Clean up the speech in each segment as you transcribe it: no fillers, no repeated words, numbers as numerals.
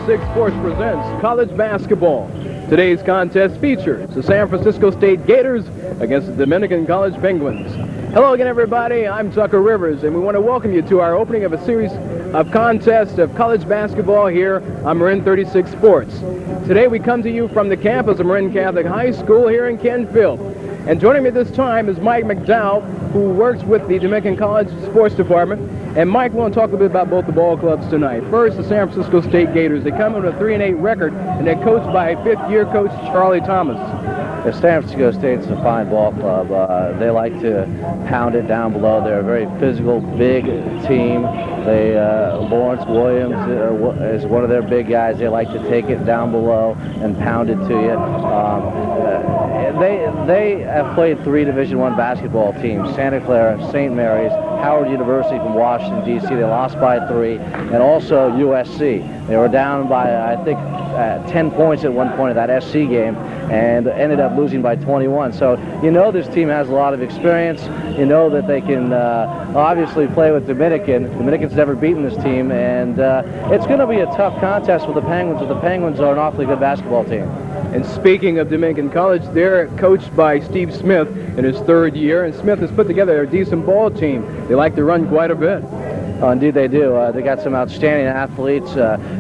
36 Sports presents college basketball. Today's contest features the San Francisco State Gators against the Dominican College Penguins. Hello again, everybody. I'm Tucker Rivers, and we want to welcome you to our opening of a series of contests of college basketball here on Marin 36 Sports. Today we come to you from the campus of Marin Catholic High School here in Kentville. And joining me this time is Mike McDowell, who works with the Dominican College Sports Department. And Mike, we want to talk a little bit about both the ball clubs tonight. First, the San Francisco State Gators. They come in with a 3-8 record, and they're coached by fifth-year coach Charlie Thomas. The San Francisco State's a fine ball club. They like to pound it down below. They're a very physical, big team. Lawrence Williams is one of their big guys. They like to take it down below and pound it to you. They have played 3 Division I basketball teams: Santa Clara, St. Mary's, Howard University from Washington, D.C. They lost by 3, and also USC. They were down by, I think, 10 points at one point of that SC game and ended up losing by 21. So you know this team has a lot of experience. You know that they can obviously play with Dominican. Dominican's never beaten this team, and it's going to be a tough contest with the Penguins, but the Penguins are an awfully good basketball team. And speaking of Dominican College, they're coached by Steve Smith in his 3rd year, and Smith has put together a decent ball team. They like to run quite a bit. Oh, indeed they do. They got some outstanding athletes.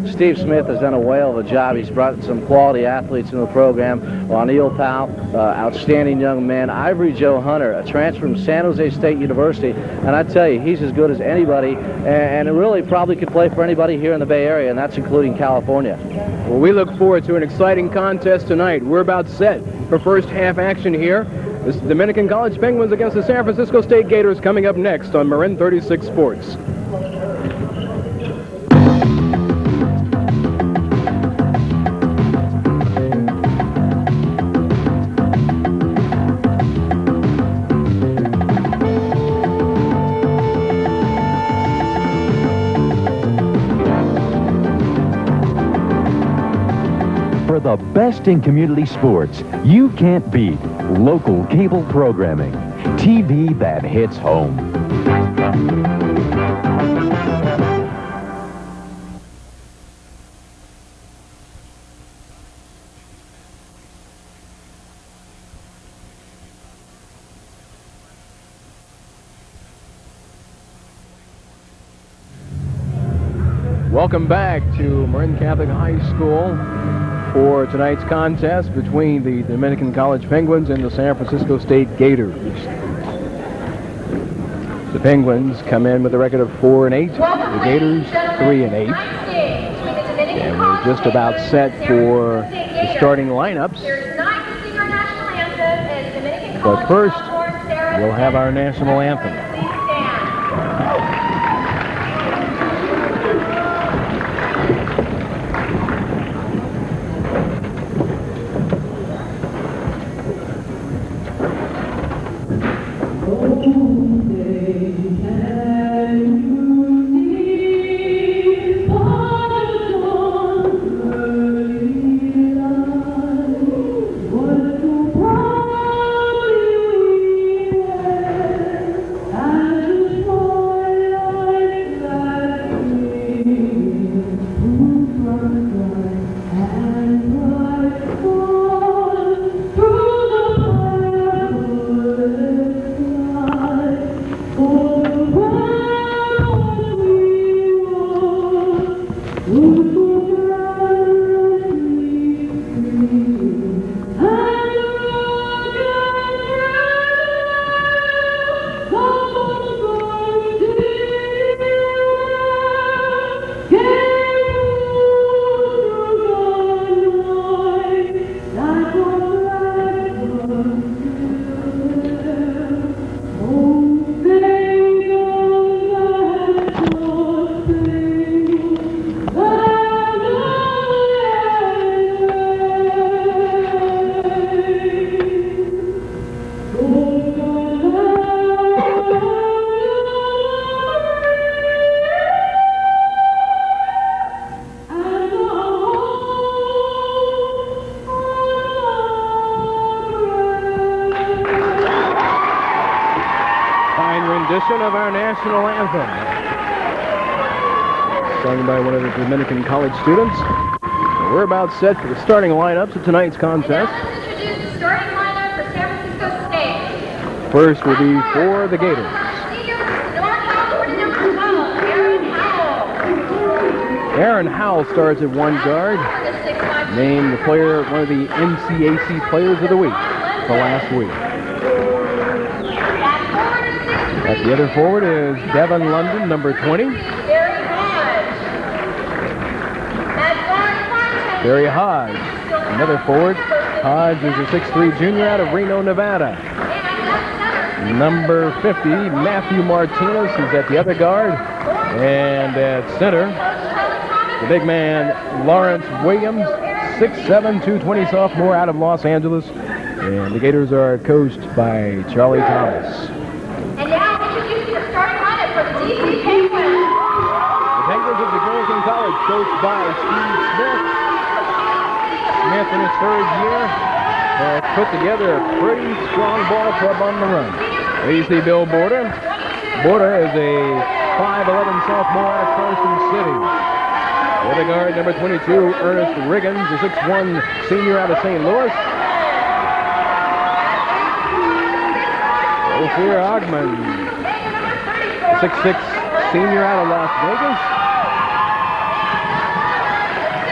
Steve Smith has done a whale of a job. He's brought some quality athletes into the program. O'Neal Powell, outstanding young man. Ivory Joe Hunter, a transfer from San Jose State University. And I tell you, he's as good as anybody, and really probably could play for anybody here in the Bay Area, and that's including California. Well, we look forward to an exciting contest tonight. We're about set for first half action here. This is the Dominican College Penguins against the San Francisco State Gators coming up next on Marin 36 Sports. For the best in community sports, you can't beat local cable programming. TV that hits home. Welcome back to Marin Catholic High School for tonight's contest between the Dominican College Penguins and the San Francisco State Gators. The Penguins come in with a record of 4-8, the Gators 3-8. And we're just about set for the starting lineups. But first, we'll have our national anthem. rendition of our national anthem, sung by one of the Dominican college students. We're about set for the starting lineups of tonight's contest. Introduce the starting lineup for San Francisco State. First will be for the Gators. Senior North California number 12, Aaron Howell. Aaron Howell starts at one guard. The 6'5" Named the player, one of the NCAC Players of the Week for last week. At forward is 6'3", At the other forward is Devin London, number 20. Barry Hodge. At guard 5'10", Barry Hodge, another forward. Hodge is a 6'3" junior out of Reno, Nevada. Number 50, Matthew Martinez, who's at the other guard. And at center, the big man, Lawrence Williams, 6'7", 220 sophomore out of Los Angeles. And the Gators are coached by Charlie Thomas. And now introducing the starting lineup for the DC Penguins. The Penguins of DeGrolican College, coached by Steve Smith. Smith, in his third year, has put together a pretty strong ball club on the run. There you see Bill Borda. Borda is a 5'11" sophomore out of Carson City. The other guard, number 22, Ernest Riggins, a 6'1" senior out of St. Louis. Ophir Ogman, 6'6" senior out of Las Vegas.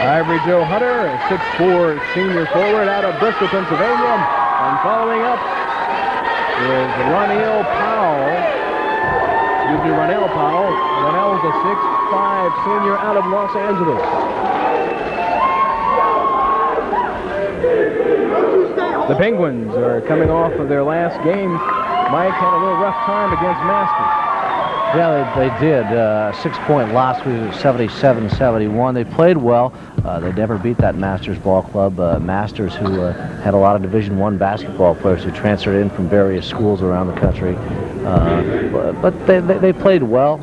Ivory Joe Hunter, a 6'4" senior forward out of Bristol, Pennsylvania. And following up is Ronell Powell. Ronell Powell. Ronell's a 6'5" senior out of Los Angeles. The Penguins are coming off of their last game. Mike had a little rough time against Masters. Yeah, they did. 6-point loss, 77-71. They played well. They never beat that Masters ball club. Masters, who had a lot of Division I basketball players who transferred in from various schools around the country. But they played well.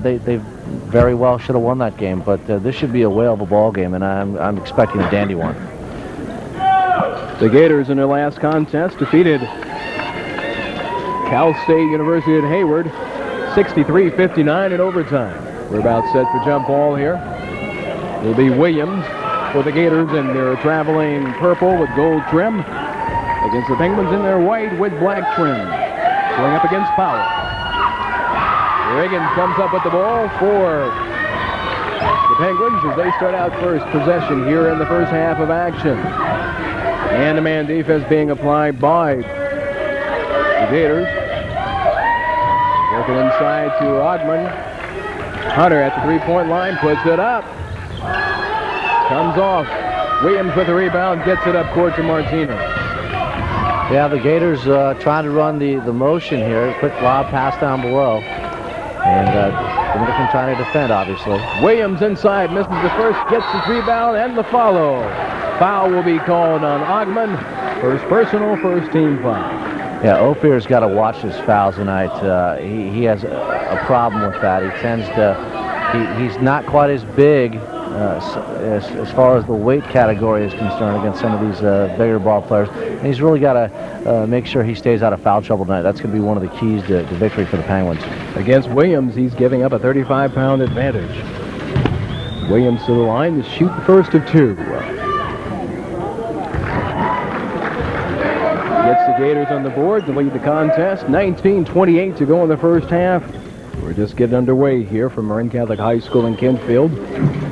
They very well should have won that game. But this should be a whale of a ball game, and I'm expecting a dandy one. The Gators in their last contest defeated Cal State University at Hayward, 63-59 in overtime. We're about set for jump ball here. It'll be Williams for the Gators, and they're traveling purple with gold trim against the Penguins in their white with black trim. Going up against Powell. Reagan comes up with the ball for the Penguins as they start out first possession here in the first half of action. Man-to-man defense being applied by the Gators. Working inside to Ogman. Hunter at the three-point line, puts it up. Comes off. Williams with the rebound, gets it up court to Martinez. Yeah, the Gators trying to run the motion here. Quick lob pass down below. And Dominican trying to defend, obviously. Williams inside, misses the first, gets the rebound and the follow. Foul will be called on Ogman. First personal, first team foul. Yeah, Ophir's got to watch his fouls tonight. He has a problem with that. He tends to, he's not quite as big as far as the weight category is concerned against some of these bigger ball players. And he's really got to make sure he stays out of foul trouble tonight. That's going to be one of the keys to victory for the Penguins. Against Williams, he's giving up a 35-pound advantage. Williams to the line to shoot the first of two. Gets the Gators on the board to lead the contest. 19:28 to go in the first half. We're just getting underway here from Marin Catholic High School in Kentfield.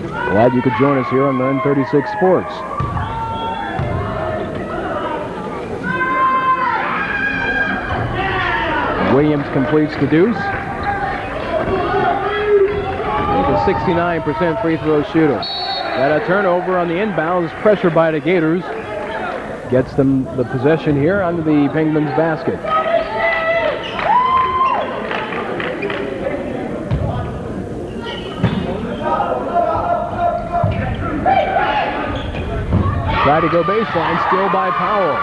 Glad you could join us here on Marin 36 Sports. Williams completes the deuce. He's a 69% free throw shooter. Got a turnover on the inbounds, pressure by the Gators. Gets them the possession here under the Penguins basket. Try to go baseline, still by Powell.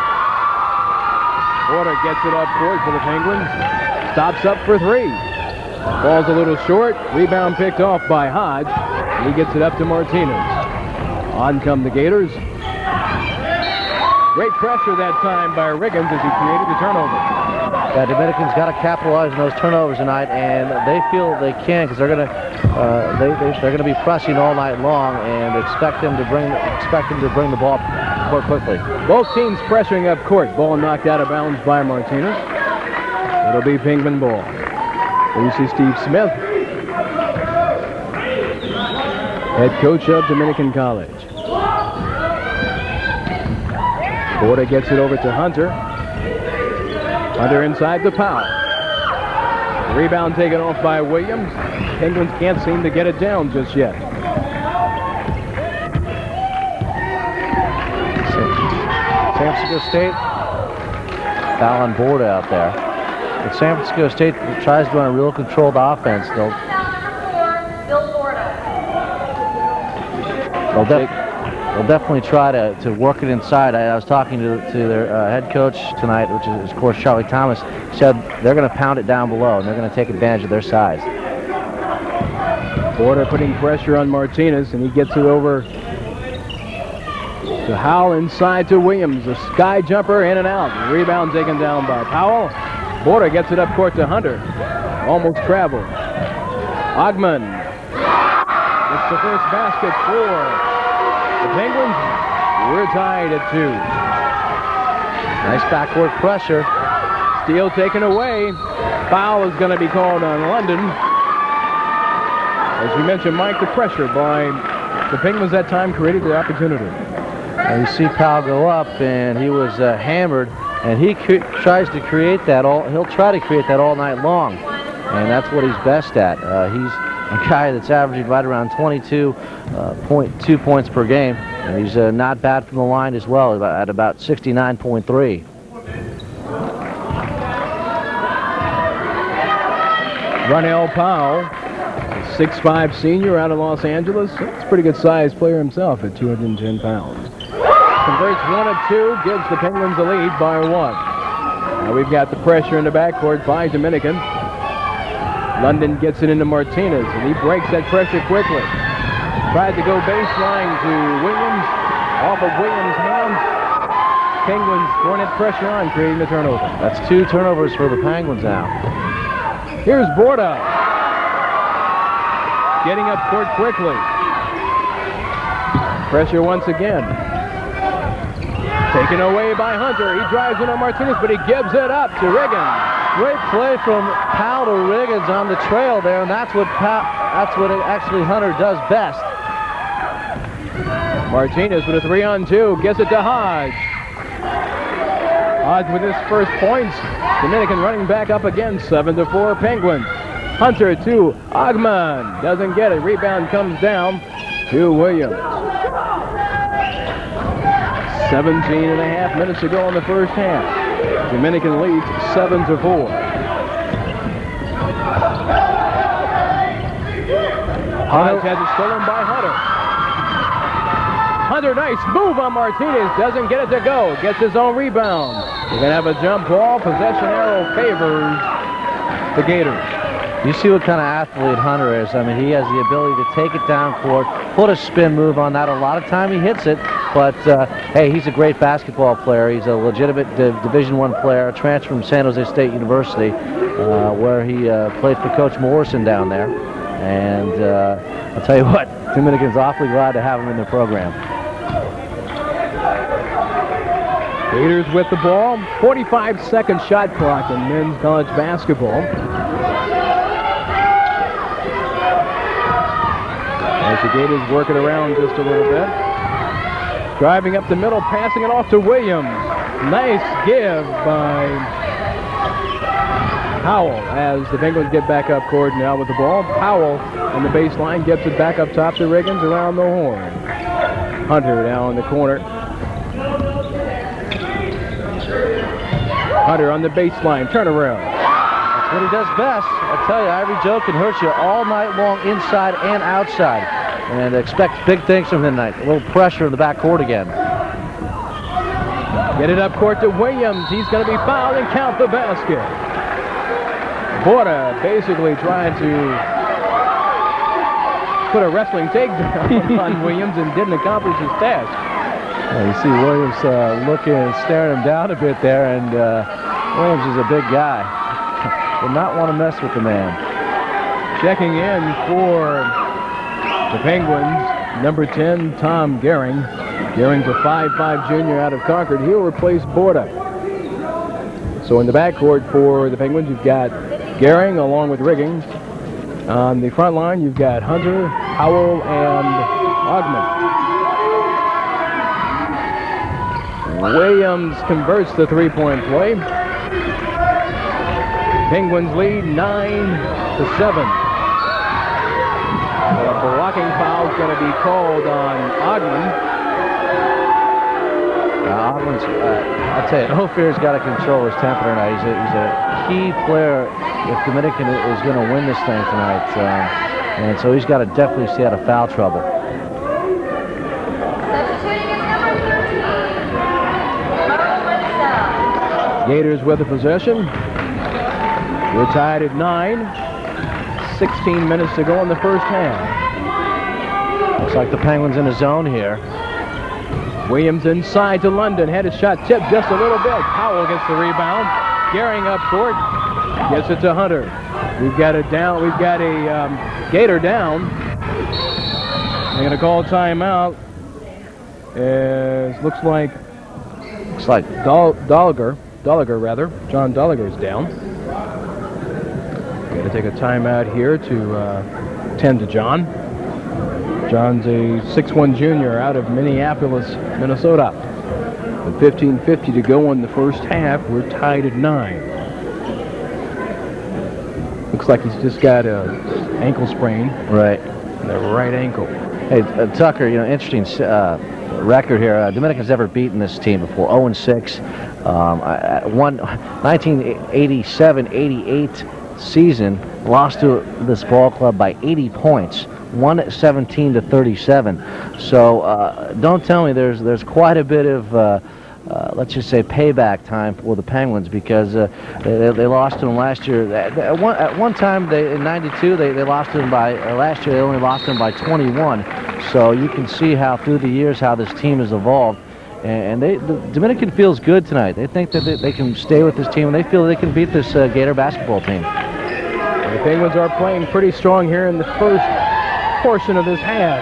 Porter gets it up court for the Penguins. Stops up for three. Ball's a little short. Rebound picked off by Hodge. He gets it up to Martinez. On come the Gators. Great pressure that time by Riggins as he created the turnover. Yeah, Dominican's got to capitalize on those turnovers tonight, and they feel they can because they're going to they're going to be pressing all night long and expect them to bring the ball more quickly. Both teams pressuring up court. Ball knocked out of bounds by Martinez. It'll be Penguin ball. There you see Steve Smith, head coach of Dominican College. Borda gets it over to Hunter. Hunter inside the Powell. Rebound taken off by Williams. Penguins can't seem to get it down just yet. San Francisco State foul on Borda out there. If San Francisco State tries to run a real controlled offense, they'll definitely try to work it inside. I was talking to their head coach tonight, which is, of course, Charlie Thomas. He said they're going to pound it down below, and they're going to take advantage of their size. Borda putting pressure on Martinez, and he gets it over to Howell inside to Williams. A sky jumper in and out. Rebound taken down by Powell. Borda gets it up court to Hunter. Almost traveled. Ogman. It's the first basket for the Penguins. We're tied at 2. Nice backcourt pressure. Steal taken away. Foul is going to be called on London. As we mentioned, Mike, the pressure by the Penguins that time created the opportunity. And you see Powell go up, and he was hammered, and he tries to create that he'll try to create that all night long, and that's what he's best at. He's a guy that's averaging right around 22.2 points per game, and he's not bad from the line as well, at about 69.3. Ronell Powell, a 6'5" senior out of Los Angeles. That's a pretty good sized player himself at 210 pounds. Converts 1 of 2, gives the Penguins the lead by 1. Now we've got the pressure in the backcourt by Dominican. London gets it into Martinez, and he breaks that pressure quickly. Tried to go baseline to Williams. Off of Williams' hands. Penguins throwing that pressure on, creating the turnover. That's 2 turnovers for the Penguins now. Here's Borda. Getting up court quickly. Pressure once again. Taken away by Hunter. He drives in on Martinez, but he gives it up to Riggins. Great play from Powell to Riggins on the trail there, and that's what actually Hunter does best. Martinez with a 3-on-2, gets it to Hodge. Hodge with his first points. Dominican running back up again, 7-4 Penguins. Hunter to Ogman, doesn't get it. Rebound comes down to Williams. 17.5 minutes to go in the first half. Dominican leads 7-4. Hodge has it stolen by Hunter. Hunter, nice move on Martinez. Doesn't get it to go. Gets his own rebound. We're going to have a jump ball. Possession arrow favors the Gators. You see what kind of athlete Hunter is. I mean, he has the ability to take it down court, put a spin move on that. A lot of time he hits it, but hey, he's a great basketball player. He's a legitimate Division I player, a transfer from San Jose State University, where he played for Coach Morrison down there. And I'll tell you what, Dominican's awfully glad to have him in their program. Gators with the ball. 45-second shot clock in men's college basketball. As the Gators work it around just a little bit. Driving up the middle, passing it off to Williams. Nice give by Powell as the Penguins get back up court now with the ball. Powell on the baseline gets it back up top to Riggins around the horn. Hunter down in the corner. Hunter on the baseline, turn around. That's what he does best. I tell you, Ivory Joe can hurt you all night long, inside and outside. And expect big things from him tonight. A little pressure in the backcourt again. Get it up court to Williams. He's going to be fouled and count the basket. Borda basically trying to put a wrestling takedown on Williams and didn't accomplish his task. You see Williams looking and staring him down a bit there, and Williams is a big guy. Will not want to mess with the man. Checking in for the Penguins, number 10, Tom Gehring. Gehring's a 5'5" junior out of Concord. He'll replace Borda. So in the backcourt for the Penguins, you've got Gehring along with Riggins. On the front line, you've got Hunter, Howell, and Ogman. Williams converts the three-point play. Penguins lead 9-7. A blocking foul is going to be called on Ogman. Ogman's, I tell you, Ophir's got to control his temper tonight. He's a key player if Dominican is going to win this thing tonight. And so he's got to definitely stay out of foul trouble. Substituting is number 13, Merle Winsell. Gators with the possession. We're tied at 9. 16 minutes to go in the first half. Looks like the Penguins in a zone here. Williams inside to London. Had his shot tipped just a little bit. Howell gets the rebound. Gehring up court. Gets it to Hunter. We've got a Gator down. They're going to call timeout. Looks like Dolliger, John Dolliger is down. Going to take a timeout here to tend to John. John's a 6'1" junior out of Minneapolis, Minnesota. With 15:50 to go in the first half, we're tied at 9. Looks like he's just got a ankle sprain. Right. In the right ankle. Hey, Tucker, interesting record here. Dominican's never beaten this team before. 0-6. 1987-88 season, lost to this ball club by 80 points. 117-37. So don't tell me there's quite a bit of let's just say payback time for the Penguins, because they lost to them last year. At one time in '92 they lost to them by last year they only lost to them by 21. So you can see how through the years how this team has evolved. And the Dominican feels good tonight. They think that they can stay with this team, and they feel they can beat this Gator basketball team. The Penguins are playing pretty strong here in the first portion of this half.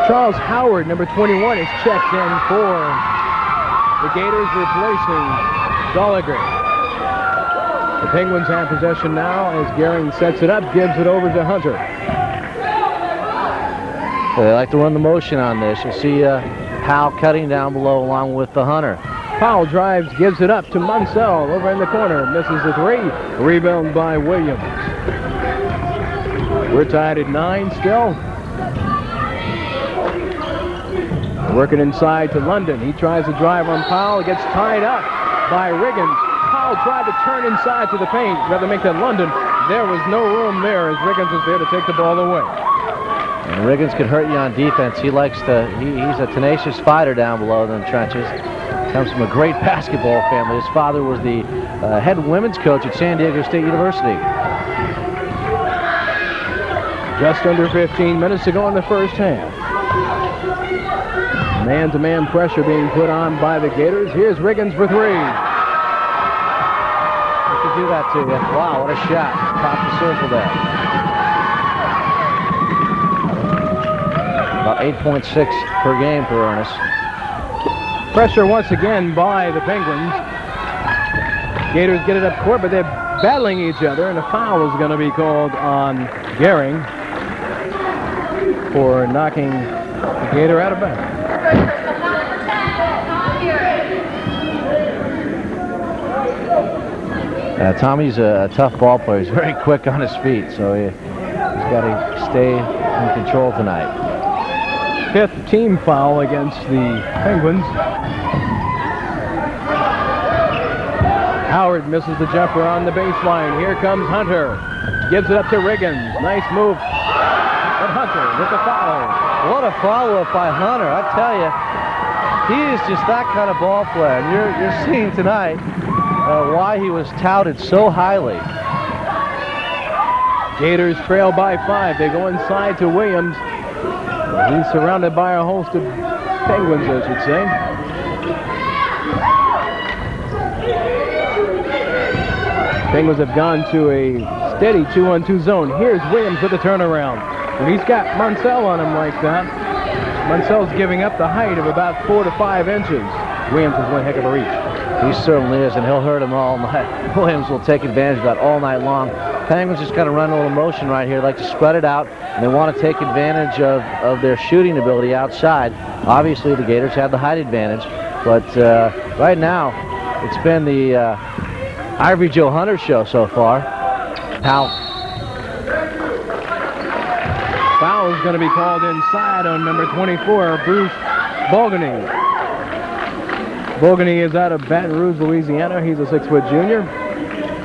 Charles Howard, number 21, is checked in for the Gators, replacing Dolliger. The Penguins have possession now as Gehring sets it up, gives it over to Hunter. They like to run the motion on this. You see Powell cutting down below along with the Hunter. Powell drives, gives it up to Munsell over in the corner, misses the three. Rebound by Williams. We're tied at 9 still. Working inside to London. He tries to drive on Powell. Gets tied up by Riggins. Powell tried to turn inside to the paint. Rather make that London. There was no room there as Riggins was there to take the ball away. And Riggins can hurt you on defense. He's a tenacious fighter down below in the trenches. Comes from a great basketball family. His father was the head women's coach at San Diego State University. Just under 15 minutes to go in the first half. Man-to-man pressure being put on by the Gators. Here's Riggins for three. They could do that to you. Wow, what a shot. Top the circle there. About 8.6 per game for Ernest. Pressure once again by the Penguins. Gators get it up court, but they're battling each other, and a foul is going to be called on Gehring for knocking the Gator out of bounds. Tommy's a tough ball player. He's very quick on his feet, so he's got to stay in control tonight. 5th team foul against the Penguins. Howard misses the jumper on the baseline. Here comes Hunter. Gives it up to Riggins. Nice move. But Hunter with the foul. What a follow-up by Hunter. I tell you, he is just that kind of ball player. And you're seeing tonight why he was touted so highly. Gators trail by 5. They go inside to Williams. He's surrounded by a host of Penguins, I should say. Penguins have gone to a steady 2-on-2 zone. Here's Williams with the turnaround. When he's got Munsell on him like that, Munsell's giving up the height of about 4 to 5 inches. Williams has one heck of a reach. He certainly is, and he'll hurt him all night. Williams will take advantage of that all night long. Penguins just kind of run a little motion right here. They like to spread it out, and they want to take advantage of their shooting ability outside. Obviously, the Gators have the height advantage, but right now, it's been the Ivory Joe Hunter show so far. Foul is going to be called inside on number 24, Bruce Bogany. Bogany is out of Baton Rouge, Louisiana. He's a 6-foot junior.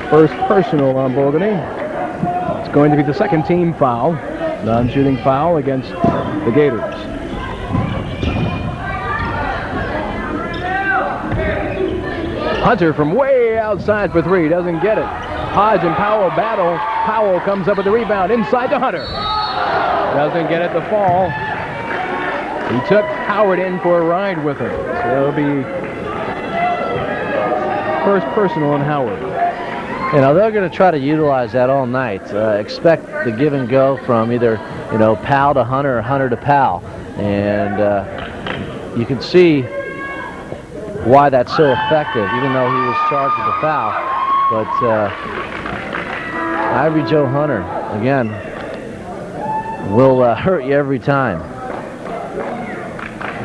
First personal on Bogany. It's going to be the second team foul, non-shooting foul against the Gators. Hunter from way outside for 3, doesn't get it. Hodge and Powell battle. Powell comes up with the rebound inside to Hunter. Doesn't get it to fall. He took Howard in for a ride with him. So it'll be first personal on Howard. You know, they're going to try to utilize that all night. Expect the give and go from either, Powell to Hunter or Hunter to Powell. And you can see why that's so effective, even though he was charged with a foul. But Ivory Joe Hunter, again, will hurt you every time.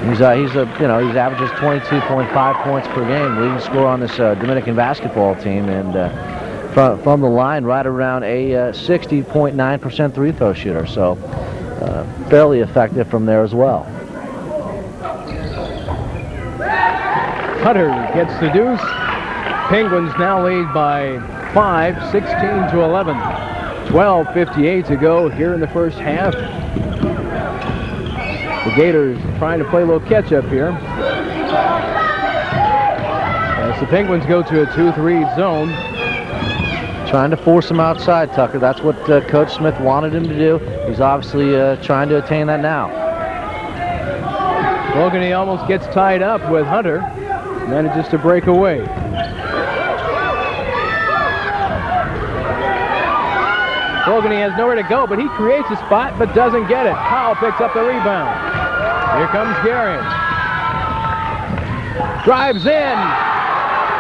He's averages 22.5 points per game, leading scorer on this Dominican basketball team, and from the line right around a 60.9% free throw shooter, so fairly effective from there as well. Hunter gets the deuce. Penguins now lead by 5, 16 to 11. 12:58 to go here in the first half. The Gators trying to play a little catch-up here. As the Penguins go to a 2-3 zone. Trying to force him outside, Tucker. That's what Coach Smith wanted him to do. He's obviously trying to attain that now. Bogany almost gets tied up with Hunter. Manages to break away. Bogany has nowhere to go, but he creates a spot but doesn't get it. Powell picks up the rebound. Here comes Gehring. Drives in.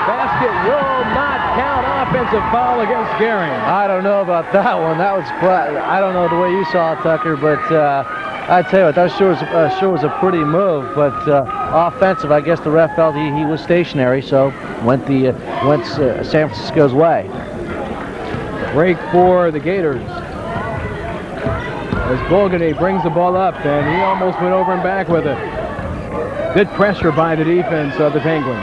Basket will not count. Offensive foul against Gehring. I don't know about that one. That was, I don't know the way you saw it, Tucker, but I tell you what, that sure was a pretty move. But offensive, I guess the ref felt he was stationary, so went San Francisco's way. Break for the Gators. As Bogany brings the ball up, and he almost went over and back with it. Good pressure by the defense of the Penguins.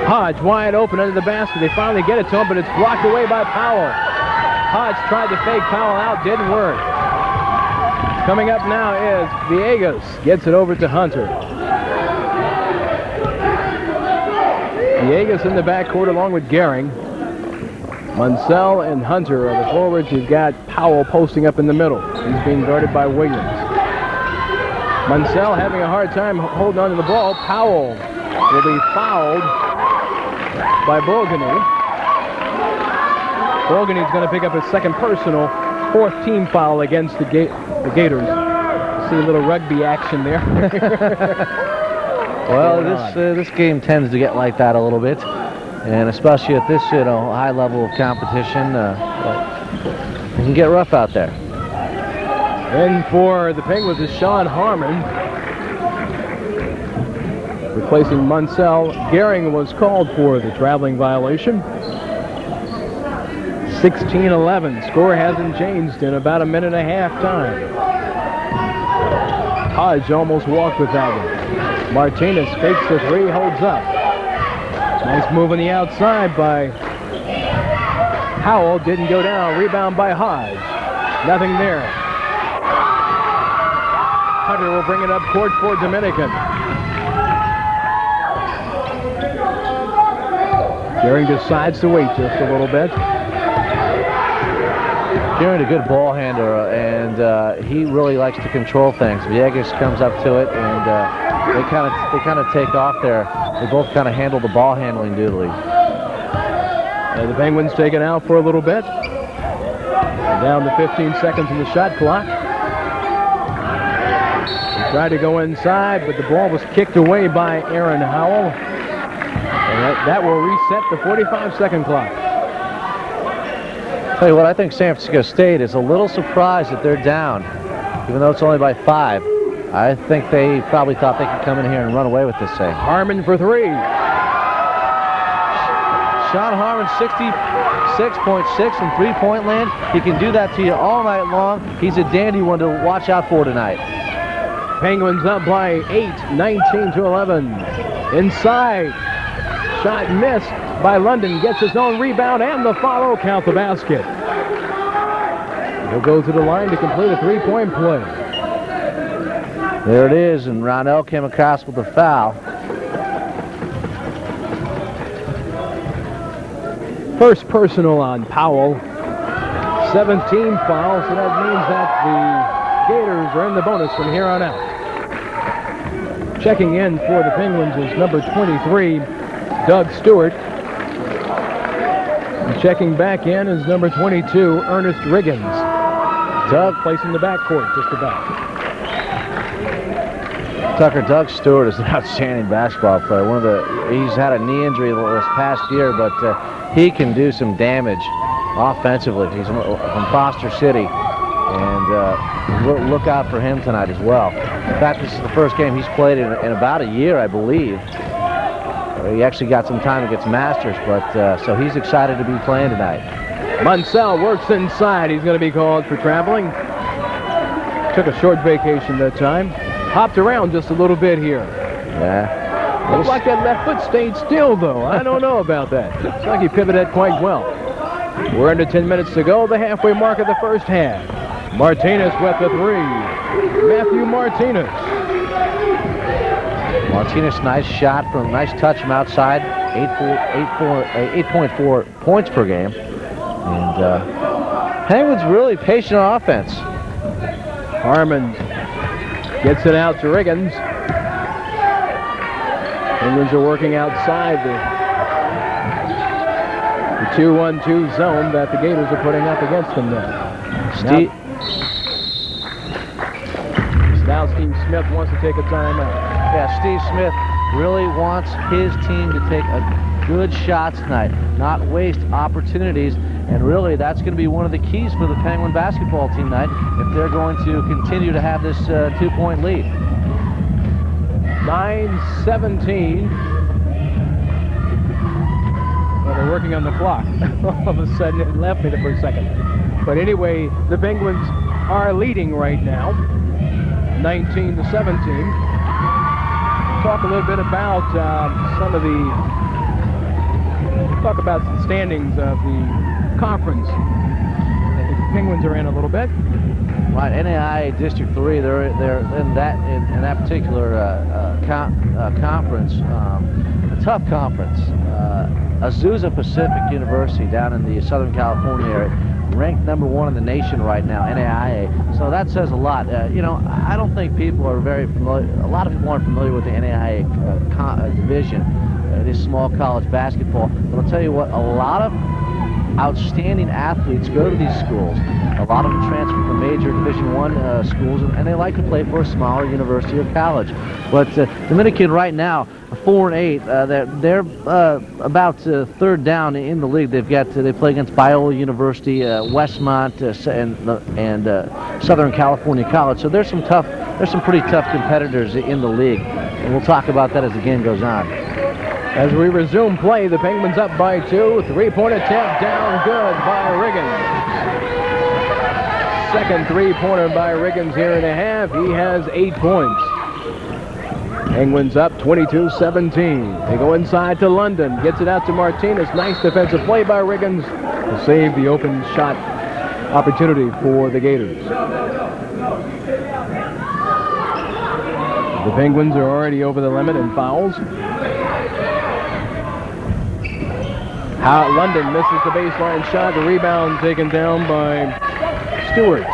Hodge wide open under the basket. They finally get it to him, but it's blocked away by Powell. Hodge tried to fake Powell out, didn't work. Coming up now is Villegas. Gets it over to Hunter. Villegas in the backcourt along with Gehring. Munsell and Hunter are the forwards. You've got Powell posting up in the middle. He's being guarded by Williams. Munsell having a hard time holding on to the ball. Powell will be fouled by Bogany. Bogany's going to pick up his second personal, 4th team foul against the Gators. See a little rugby action there. Well, this game tends to get like that a little bit, and especially at this high level of competition, it can get rough out there. And for the Penguins is Sean Harmon, replacing Munsell. Gehring was called for the traveling violation. 16-11. Score hasn't changed in about a minute and a half time. Hodge almost walked with that one. Martinez fakes the 3, holds up. Nice move on the outside by Howell. Didn't go down. Rebound by Hodge. Nothing there. Hunter will bring it up court for Dominican. Gehring decides to wait just a little bit. Shearing a good ball handler, and he really likes to control things. Villegas comes up to it, and they kind of take off there. They both kind of handle the ball handling duly. The Penguins taken out for a little bit. Down to 15 seconds in the shot clock. He tried to go inside, but the ball was kicked away by Aaron Howell. And that will reset the 45-second clock. Tell you what, I think San Francisco State is a little surprised that they're down, even though it's only by 5. I think they probably thought they could come in here and run away with this thing. Harmon for 3. Sean Harmon, 66.6 from three-point land. He can do that to you all night long. He's a dandy one to watch out for tonight. Penguins up by 8, 19-11. Inside. Shot missed by London. Gets his own rebound and the follow. Count the basket. He'll go to the line to complete a three-point play. There it is, and Ronell came across with the foul. First personal on Powell. 17 fouls, so that means that the Gators are in the bonus from here on out. Checking in for the Penguins is number 23, Doug Stewart. And checking back in is number 22, Ernest Riggins. Doug placing the backcourt just about. Tucker, Doug Stewart is an outstanding basketball player. He's had a knee injury this past year, but he can do some damage offensively. He's from Foster City, and look out for him tonight as well. In fact, this is the first game he's played in about a year, I believe. He actually got some time against Masters, but so he's excited to be playing tonight. Munsell works inside. He's going to be called for traveling. Took a short vacation that time. Hopped around just a little bit here. Yeah. Looks like that left foot stayed still, though. I don't know about that. Looks like he pivoted quite well. We're under 10 minutes to go, the halfway mark of the first half. Martinez with the 3. Matthew Martinez. Martinez, nice shot nice touch from outside. 8.4 points per game. And Penguins really patient on offense. Harmon gets it out to Riggins. Penguins are working outside the 2-1-2 zone that the Gators are putting up against them now. Steve Smith wants to take a timeout. Yeah, Steve Smith really wants his team to take a good shots tonight, not waste opportunities, and really that's going to be one of the keys for the Penguin basketball team tonight if they're going to continue to have this 2-point lead. 9-17. Well, they're working on the clock. All of a sudden it left me for a second. But anyway, the Penguins are leading right now, 19-17. Talk a little bit about talk about the standings of the conference. The Penguins are in a little bit. Right, NAIA District 3, they're in that particular conference, a tough conference. Azusa Pacific University down in the Southern California area, ranked number 1 in the nation right now, NAIA. So that says a lot. You know, I don't think people are very familiar. A lot of people aren't familiar with the NAIA division. It is small college basketball. But I'll tell you what, a lot of outstanding athletes go to these schools. A lot of them transfer from major Division I schools, and they like to play for a smaller university or college. But Dominican right now, 4-8. They're about third down in the league. They play against Biola University, Westmont, and Southern California College. So there's some pretty tough competitors in the league, and we'll talk about that as the game goes on. As we resume play, the Penguins up by 2. Three-point attempt down good by Riggins. Second three-pointer by Riggins here in a half. He has 8 points. Penguins up 22-17. They go inside to London. Gets it out to Martinez. Nice defensive play by Riggins to save the open shot opportunity for the Gators. The Penguins are already over the limit in fouls. London misses the baseline shot. The rebound taken down by Stewart.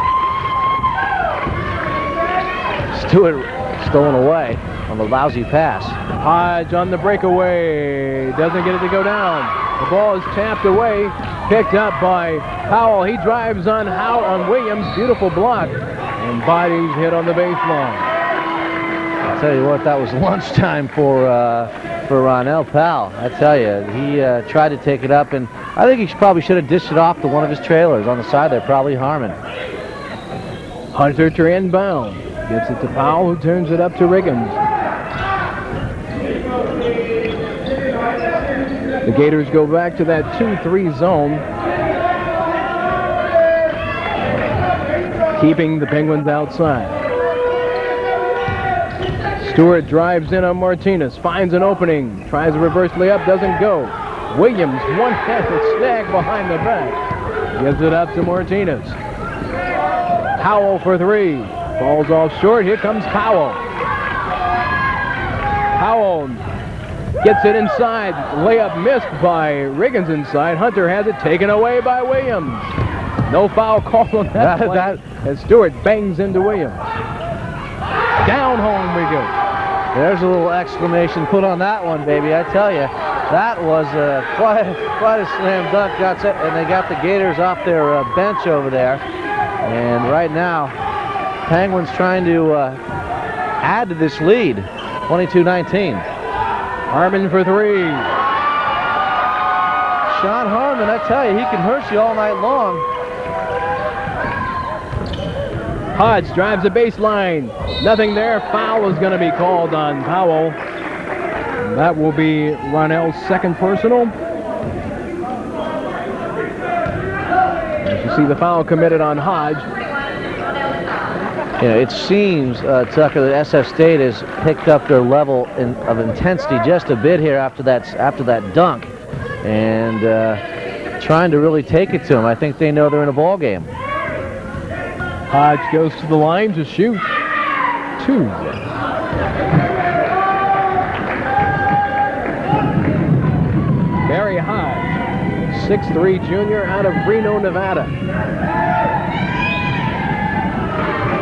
Stewart stolen away on the lousy pass. Hodge on the breakaway. Doesn't get it to go down. The ball is tapped away. Picked up by Powell. He drives on Williams. Beautiful block. And bodies hit on the baseline. I'll tell you what, that was lunchtime for Ronell Powell. I tell you, he tried to take it up, and I think he probably should have dished it off to one of his trailers on the side there, probably Harmon. Hunter to inbound. Gets it to Powell, who turns it up to Riggins. The Gators go back to that 2-3 zone, keeping the Penguins outside. Stewart drives in on Martinez, finds an opening, tries a reverse layup, doesn't go. Williams, one-handed snag behind the back, gives it up to Martinez. Powell for three, falls off short. Here comes Powell. Powell gets it inside, layup missed by Riggins inside. Hunter has it taken away by Williams. No foul call on that play, as Stewart bangs into Williams. Down home we go. There's a little exclamation put on that one, baby. I tell you, that was quite a slam dunk. And they got the Gators off their bench over there. And right now, Penguins trying to add to this lead, 22-19. Harmon for three. Sean Harmon, I tell you, he can hurt you all night long. Hodge drives the baseline. Nothing there. Foul is going to be called on Powell. And that will be Ronell's second personal. As you see the foul committed on Hodge. You know, it seems, Tucker, that SF State has picked up their level of intensity just a bit here after that dunk, and trying to really take it to them. I think they know they're in a ball game. Hodge goes to the line to shoot two. Barry Hodge, 6'3" junior out of Reno, Nevada.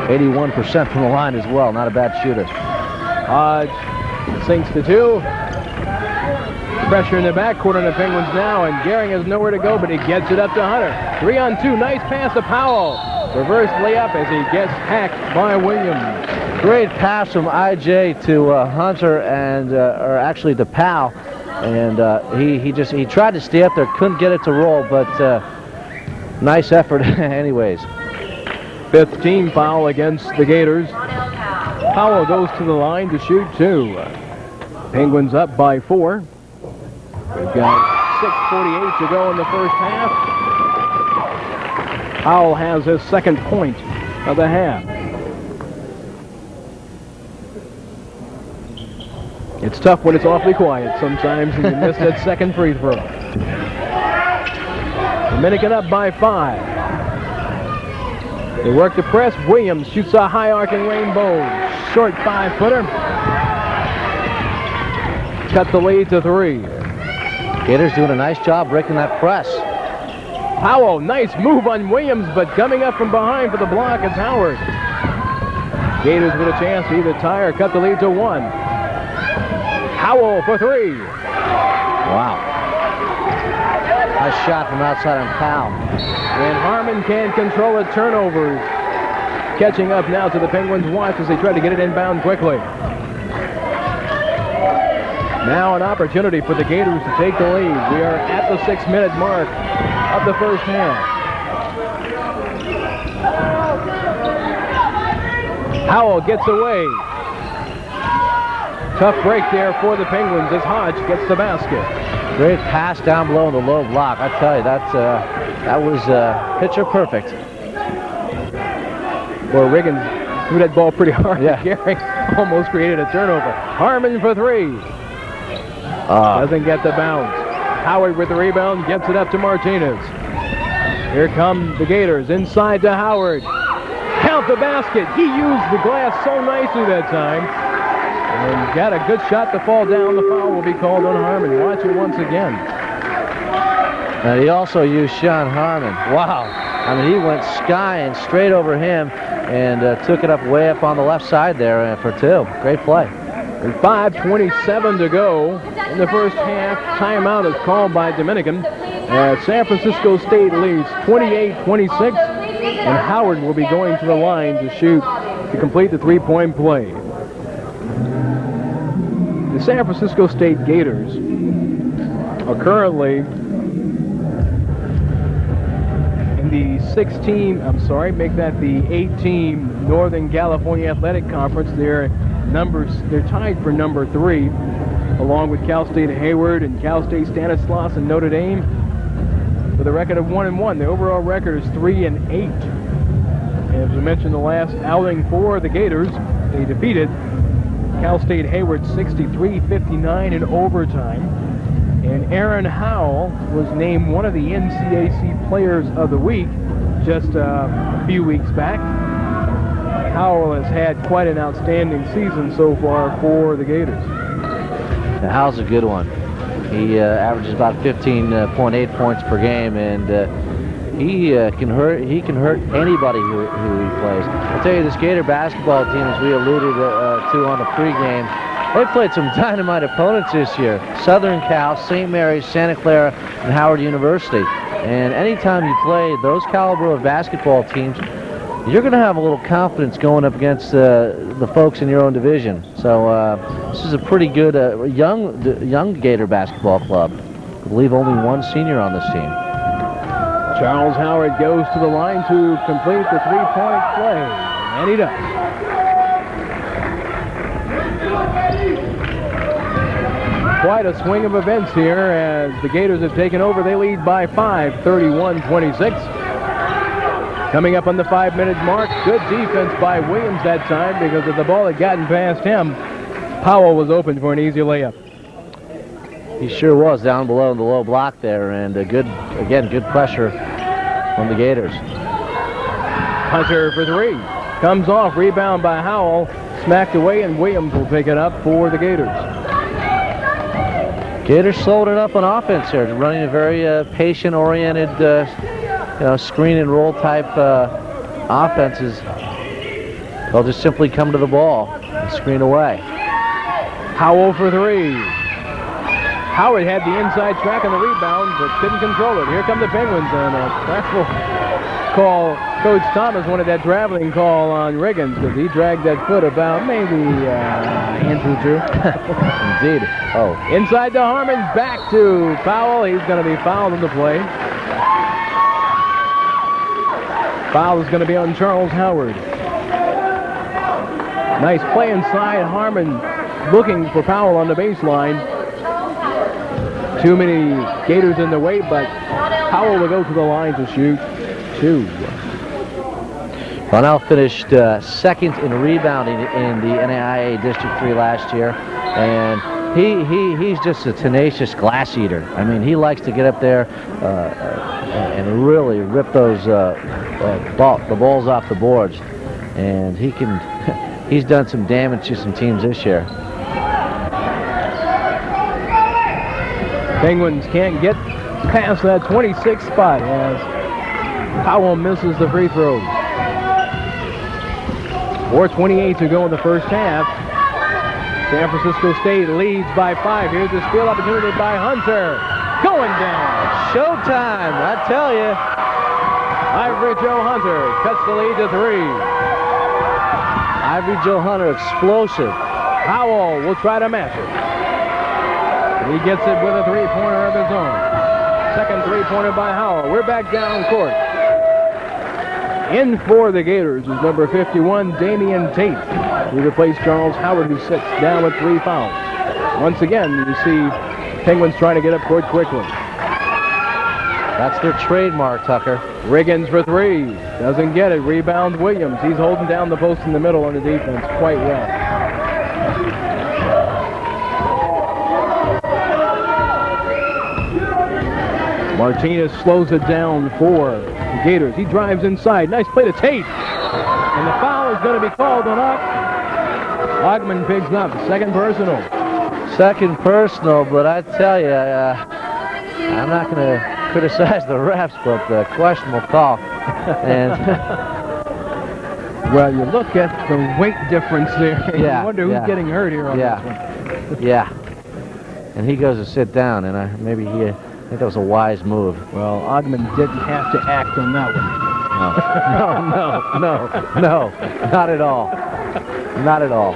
81% from the line as well. Not a bad shooter. Hodge sinks to two. Pressure in the backcourt on the Penguins now, and Gehring has nowhere to go, but he gets it up to Hunter. 3-on-2. Nice pass to Powell. Reverse layup as he gets hacked by Williams. Great pass from IJ to Hunter, and or actually to Powell, and he tried to stay up there, couldn't get it to roll, but nice effort anyways. Fifth team foul against the Gators. Powell goes to the line to shoot two. Penguins up by 4. We've got 6:48 to go in the first half. Powell has his second point of the half. It's tough when it's awfully quiet sometimes and you miss that second free throw. Dominican up by 5. They work the press. Williams shoots a high arcing rainbow. Short 5-footer. Cut the lead to 3. Gators doing a nice job breaking that press. Powell, nice move on Williams, but coming up from behind for the block is Howard. Gators with a chance to either tie or cut the lead to 1. Howell for 3. Wow. Nice shot from outside on Powell. And Harmon can't control the turnovers. Catching up now to the Penguins' watch as they try to get it inbound quickly. Now an opportunity for the Gators to take the lead. We are at the 6-minute mark of the first half. Howell gets away. Tough break there for the Penguins as Hodge gets the basket. Great pass down below in the low block. I tell you, that was picture perfect. Well, Riggins threw that ball pretty hard. Yeah. Gehring almost created a turnover. Harmon for 3. Doesn't get the bounce. Howard with the rebound, gets it up to Martinez. Here come the Gators, inside to Howard. Count the basket. He used the glass so nicely that time. And got a good shot to fall down. The foul will be called on Harmon. Watch it once again. And he also used Sean Harmon. Wow. I mean, he went skying straight over him and took it up way up on the left side there for 2. Great play. With 5:27 to go in the first half, timeout is called by Dominican. San Francisco State leads 28-26, and Howard will be going to the line to shoot to complete the three-point play. The San Francisco State Gators are currently in the 8-team Northern California Athletic Conference. They're tied for number 3, along with Cal State Hayward and Cal State Stanislaus and Notre Dame, with a record of 1-1. The overall record is 3-8. As we mentioned, the last outing for the Gators, they defeated Cal State Hayward 63-59 in overtime. And Aaron Howell was named one of the NCAC Players of the Week just a few weeks back. Howell has had quite an outstanding season so far for the Gators. Now, Howell's a good one. He averages about 15.8 points per game, and he can hurt anybody who he plays. I'll tell you, this Gator basketball team, as we alluded to on the pregame, they played some dynamite opponents this year. Southern Cal, St. Mary's, Santa Clara, and Howard University. And anytime you play those caliber of basketball teams, you're going to have a little confidence going up against the folks in your own division. So this is a pretty good young Gator basketball club. I believe only one senior on this team. Charles Howard goes to the line to complete the three-point play, and he does. Quite a swing of events here as the Gators have taken over. They lead by 5, 31-26. Coming up on the 5-minute mark, good defense by Williams that time, because if the ball had gotten past him, Powell was open for an easy layup. He sure was down below in the low block there, and good pressure from the Gators. Hunter for 3. Comes off, rebound by Howell, smacked away, and Williams will pick it up for the Gators. Gators slowed it up on offense here, running a very patient-oriented screen and roll type offenses. They'll just simply come to the ball and screen away. Howell for 3. Howard had the inside track on the rebound, but couldn't control it. Here come the Penguins, and a travel call. Coach Thomas wanted that traveling call on Riggins because he dragged that foot about maybe Andrew Drew. Indeed. Oh. Inside to Harmon, back to Powell. He's going to be fouled in the play. Foul is going to be on Charles Howard. Nice play inside. Harmon looking for Powell on the baseline. Too many Gators in the way, but Powell will go to the line to shoot 2. Ronell finished second in rebounding in the NAIA District 3 last year, and he's just a tenacious glass eater. I mean, he likes to get up there and really rip those the balls off the boards, and he's done some damage to some teams this year. Penguins can't get past that 26th spot as Powell misses the free throws. 4:28 to go in the first half. San Francisco State leads by 5. Here's the steal opportunity by Hunter. Going down. Showtime, I tell you. Ivory Joe Hunter cuts the lead to 3. Ivory Joe Hunter, explosive. Howell will try to match it. He gets it with a three-pointer of his own. Second three-pointer by Howell. We're back down court. In for the Gators is number 51, Damian Tate. He replaced Charles Howard, who sits down with 3 fouls. Once again, you see Penguins trying to get up court quickly. That's their trademark, Tucker. Riggins for 3. Doesn't get it. Rebound Williams. He's holding down the post in the middle on the defense quite well. Martinez slows it down for the Gators. He drives inside. Nice play to Tate. And the foul is going to be called on Ock. Ogman picks up. Second personal. Second personal, but I tell you, I'm not going to criticize the refs, but questionable call. And Well, you look at the weight difference there, and Yeah, you wonder who's getting hurt here on yeah. this one. yeah, and he goes to sit down, and I think that was a wise move. Well, Ogman didn't have to act on that one. No, not at all. Not at all.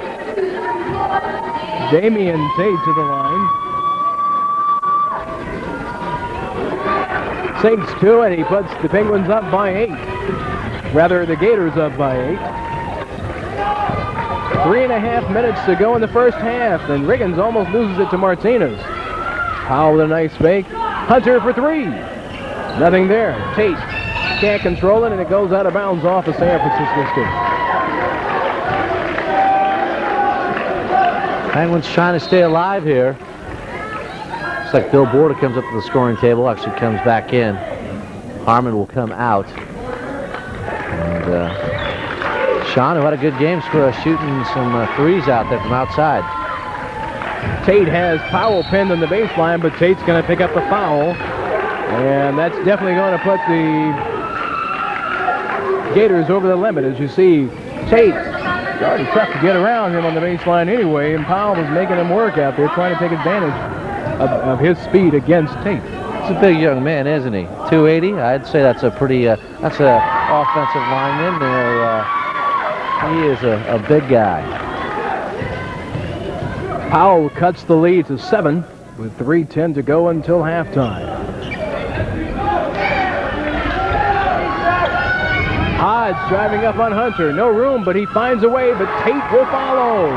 Damian Tate to the line. Sinks to it. He puts the Penguins up by 8. Rather, the Gators up by 8. 3.5 minutes to go in the first half, and Riggins almost loses it to Martinez. Powell with a nice fake. Hunter for 3. Nothing there. Tate can't control it, and it goes out of bounds off of San Francisco State. Penguins trying to stay alive here. Looks like Bill Border comes up to the scoring table, actually comes back in. Harmon will come out. And Sean, who had a good game, shooting some threes out there from outside. Tate has Powell pinned on the baseline, but Tate's going to pick up the foul. And that's definitely going to put the Gators over the limit. As you see, Tate, it's already tough to get around him on the baseline anyway, and Powell was making him work out there, trying to take advantage of his speed against Tate. He's a big young man, isn't he? 280. I'd say that's a pretty, that's a offensive lineman there. He is a big guy. Powell cuts the lead to 7 with 3:10 to go until halftime. Hodge driving up on Hunter. No room, but he finds a way, but Tate will follow.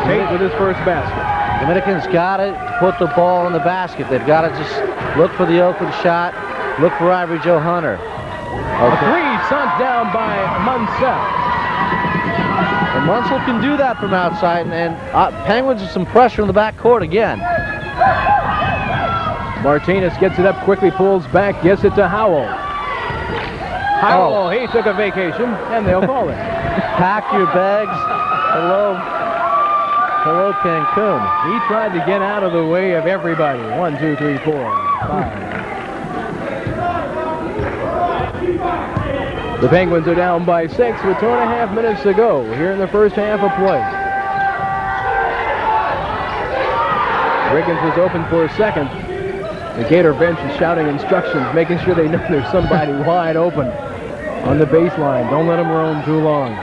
Tate with his first basket. Dominicans got to put the ball in the basket. They've got to just look for the open shot, look for Ivory Joe Hunter. A 3 sunk down by Munsell. And Munsell can do that from outside, and Penguins with some pressure in the backcourt again. Martinez gets it up quickly, pulls back, gets it to Howell. Howell, he took a vacation, and they'll call it. Pack your bags. Hello, Cancun. He tried to get out of the way of everybody. 1, 2, 3, 4, 5. The Penguins are down by 6 with 2.5 minutes to go here in the first half of play. Riggins was open for a second. The Gator bench is shouting instructions, making sure they know there's somebody wide open on the baseline. Don't let them roam too long.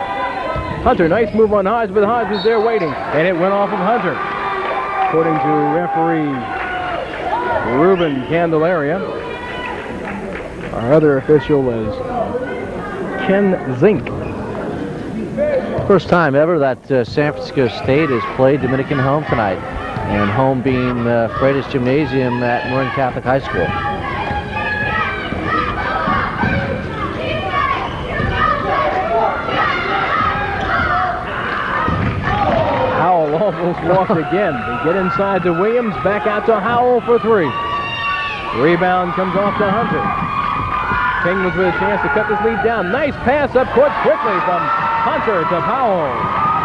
Hunter, nice move on Hodge, but Hodge was there waiting, and it went off of Hunter. According to referee Ruben Candelaria, our other official is Ken Zink. First time ever that San Francisco State has played Dominican home tonight, and home being Freitas Gymnasium at Marin Catholic High School. Howell almost walked again. They get inside to Williams, back out to Howell for 3. Rebound comes off to Hunter. Penguins with a chance to cut this lead down. Nice pass up court quickly from Hunter to Powell.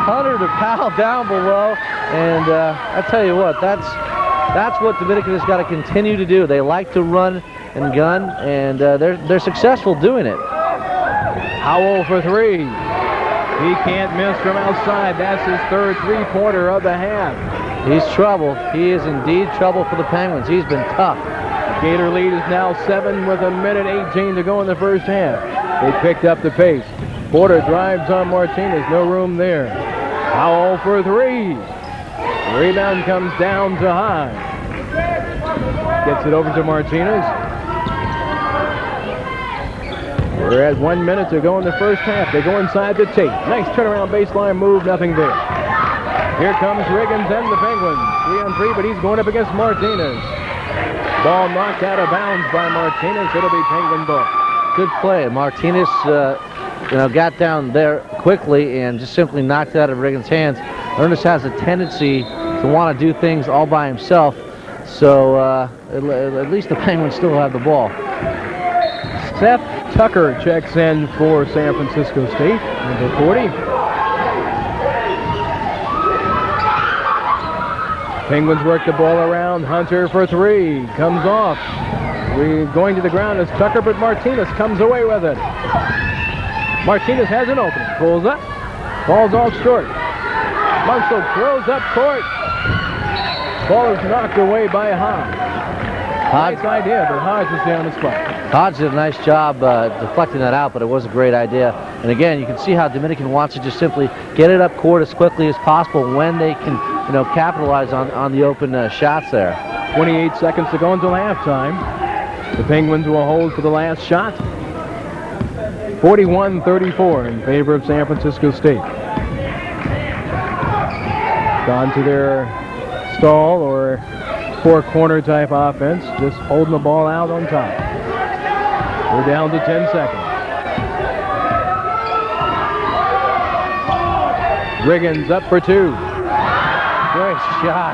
Hunter to Powell down below, and I tell you what, that's what Dominican has got to continue to do. They like to run and gun, and they're successful doing it. Howell for 3. He can't miss from outside. That's his third three-pointer of the half. He's trouble. He is indeed trouble for the Penguins. He's been tough. The Gator lead is now 7 with 1:18 to go in the first half. They picked up the pace. Porter drives on Martinez. No room there. Howell for 3. Rebound comes down to Hodge. Gets it over to Martinez. We're at 1 minute to go in the first half. They go inside to Tate. Nice turnaround baseline move. Nothing there. Here comes Riggins and the Penguins. 3-on-3, but he's going up against Martinez. Ball knocked out of bounds by Martinez. It'll be Penguin ball. Good play. Martinez, got down there quickly and just simply knocked it out of Riggins' hands. Ernest has a tendency to want to do things all by himself, so at least the Penguins still have the ball. Seth Tucker checks in for San Francisco State, number 40. Penguins work the ball around. Hunter for three. Comes off. Going to the ground is Tucker, but Martinez comes away with it. Martinez has an opening. Pulls up. Falls off short. Munsell throws up court. Ball is knocked away by Hodge. Nice idea, but Hodge is down the spot. Hodge did a nice job deflecting that out, but it was a great idea. And again, you can see how Dominican wants to just simply get it up court as quickly as possible when they can, capitalize on the open shots there. 28 seconds to go until halftime. The Penguins will hold for the last shot. 41-34 in favor of San Francisco State. Gone to their stall or four-corner type offense, just holding the ball out on top. We're down to 10 seconds. Riggins up for two. Great shot.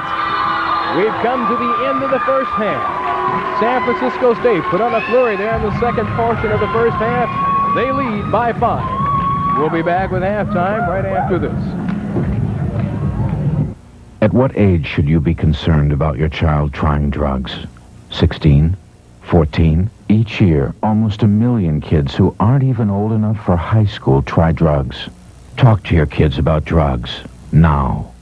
We've come to the end of the first half. San Francisco State put on a flurry there in the second portion of the first half. They lead by 5. We'll be back with halftime right after this. At what age should you be concerned about your child trying drugs? 16? 14? Each year, almost 1 million kids who aren't even old enough for high school try drugs. Talk to your kids about drugs now.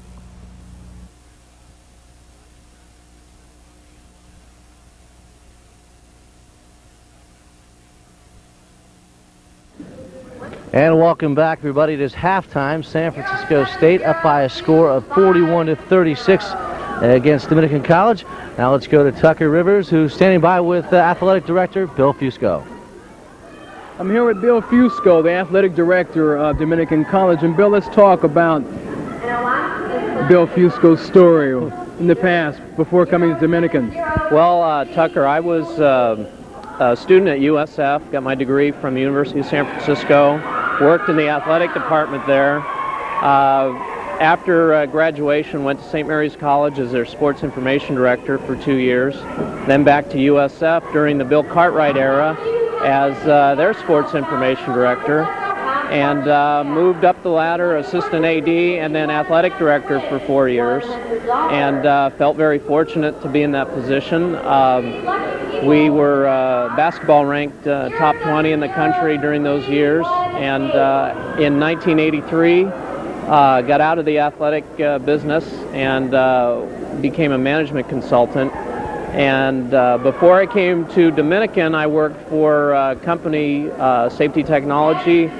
And welcome back, everybody. It is halftime. San Francisco State up by a score of 41-36 against Dominican College. Now let's go to Tucker Rivers, who's standing by with Athletic Director Bill Fusco. I'm here with Bill Fusco, the Athletic Director of Dominican College. And Bill, let's talk about Bill Fusco's story in the past before coming to Dominican. Well, Tucker, I was a student at USF, got my degree from the University of San Francisco, worked in the athletic department there. After graduation, went to St. Mary's College as their sports information director for 2 years, then back to USF during the Bill Cartwright era as their sports information director, and moved up the ladder, assistant AD, and then athletic director for 4 years, and felt very fortunate to be in that position. We were basketball ranked top 20 in the country during those years, and in 1983 got out of the athletic business and became a management consultant. And before I came to Dominican, I worked for a company, Safety Technology,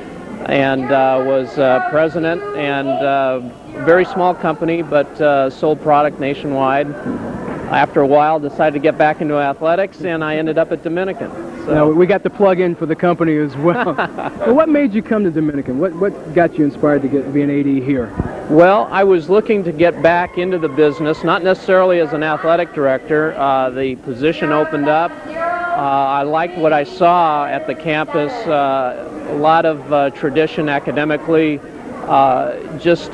and was president, and very small company, but sold product nationwide. After a while, decided to get back into athletics, and I ended up at Dominican. So. Now, we got the plug in for the company as well. Well, what made you come to Dominican? What got you inspired to be an AD here? Well, I was looking to get back into the business, not necessarily as an athletic director. The position opened up. I liked what I saw at the campus, a lot of tradition academically, just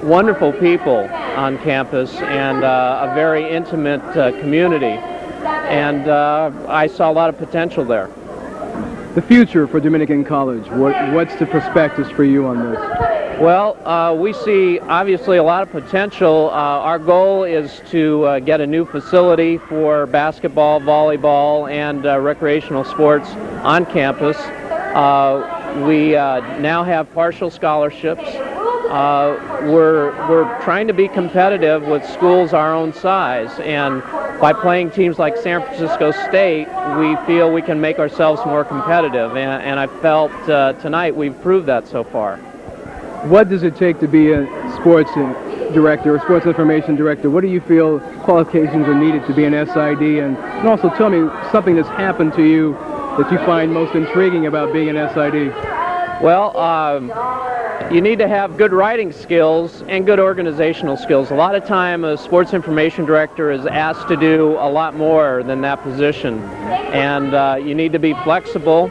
wonderful people on campus, and a very intimate community. And I saw a lot of potential there. The future for Dominican College, what's the prospectus for you on this? Well, we see obviously a lot of potential. Our goal is to get a new facility for basketball, volleyball, and recreational sports on campus. We now have partial scholarships. We're trying to be competitive with schools our own size, and by playing teams like San Francisco State, we feel we can make ourselves more competitive, and I felt tonight we've proved that so far. What does it take to be a sports director or sports information director? What do you feel qualifications are needed to be an SID? And also tell me something that's happened to you that you find most intriguing about being an SID. Well, you need to have good writing skills and good organizational skills. A lot of time a sports information director is asked to do a lot more than that position. And you need to be flexible,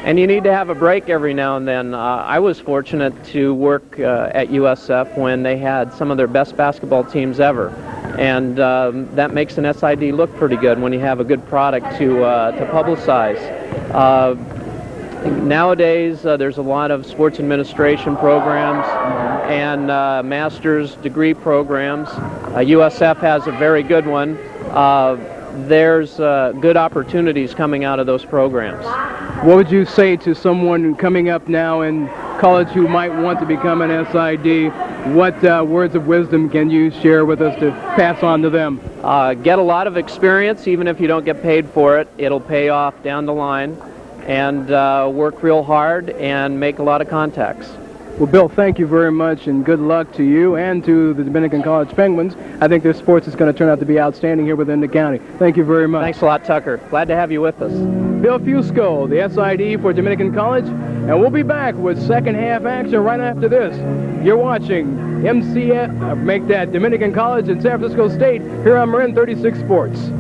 and you need to have a break every now and then. I was fortunate to work at USF when they had some of their best basketball teams ever. And that makes an SID look pretty good when you have a good product to publicize. Nowadays, there's a lot of sports administration programs, and master's degree programs. USF has a very good one. There's good opportunities coming out of those programs. What would you say to someone coming up now in college who might want to become an SID? What words of wisdom can you share with us to pass on to them? Get a lot of experience, even if you don't get paid for it. It'll pay off down the line, and work real hard and make a lot of contacts. Well, Bill, thank you very much, and good luck to you and to the Dominican College Penguins. I think this sports is going to turn out to be outstanding here within the county. Thank you very much. Thanks a lot, Tucker. Glad to have you with us. Bill Fusco, the SID for Dominican College, and we'll be back with second half action right after this. You're watching MCF, make that Dominican College and San Francisco State here on Marin 36 Sports.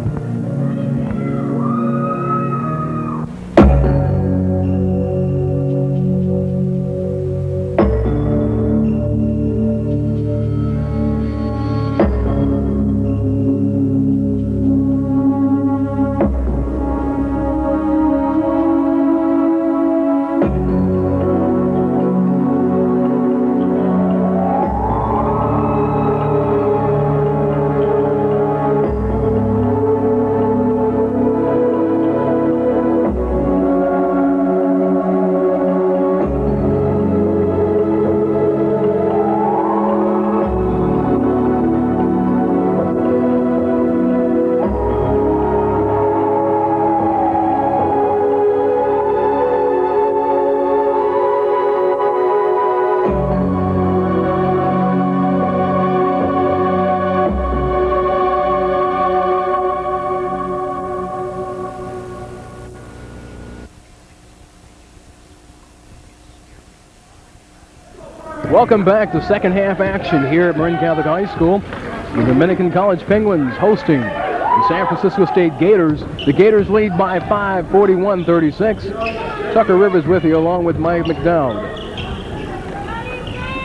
Welcome back to second half action here at Marin Catholic High School. The Dominican College Penguins hosting the San Francisco State Gators. The Gators lead by 5, 41-36. Tucker Rivers with you along with Mike McDowell.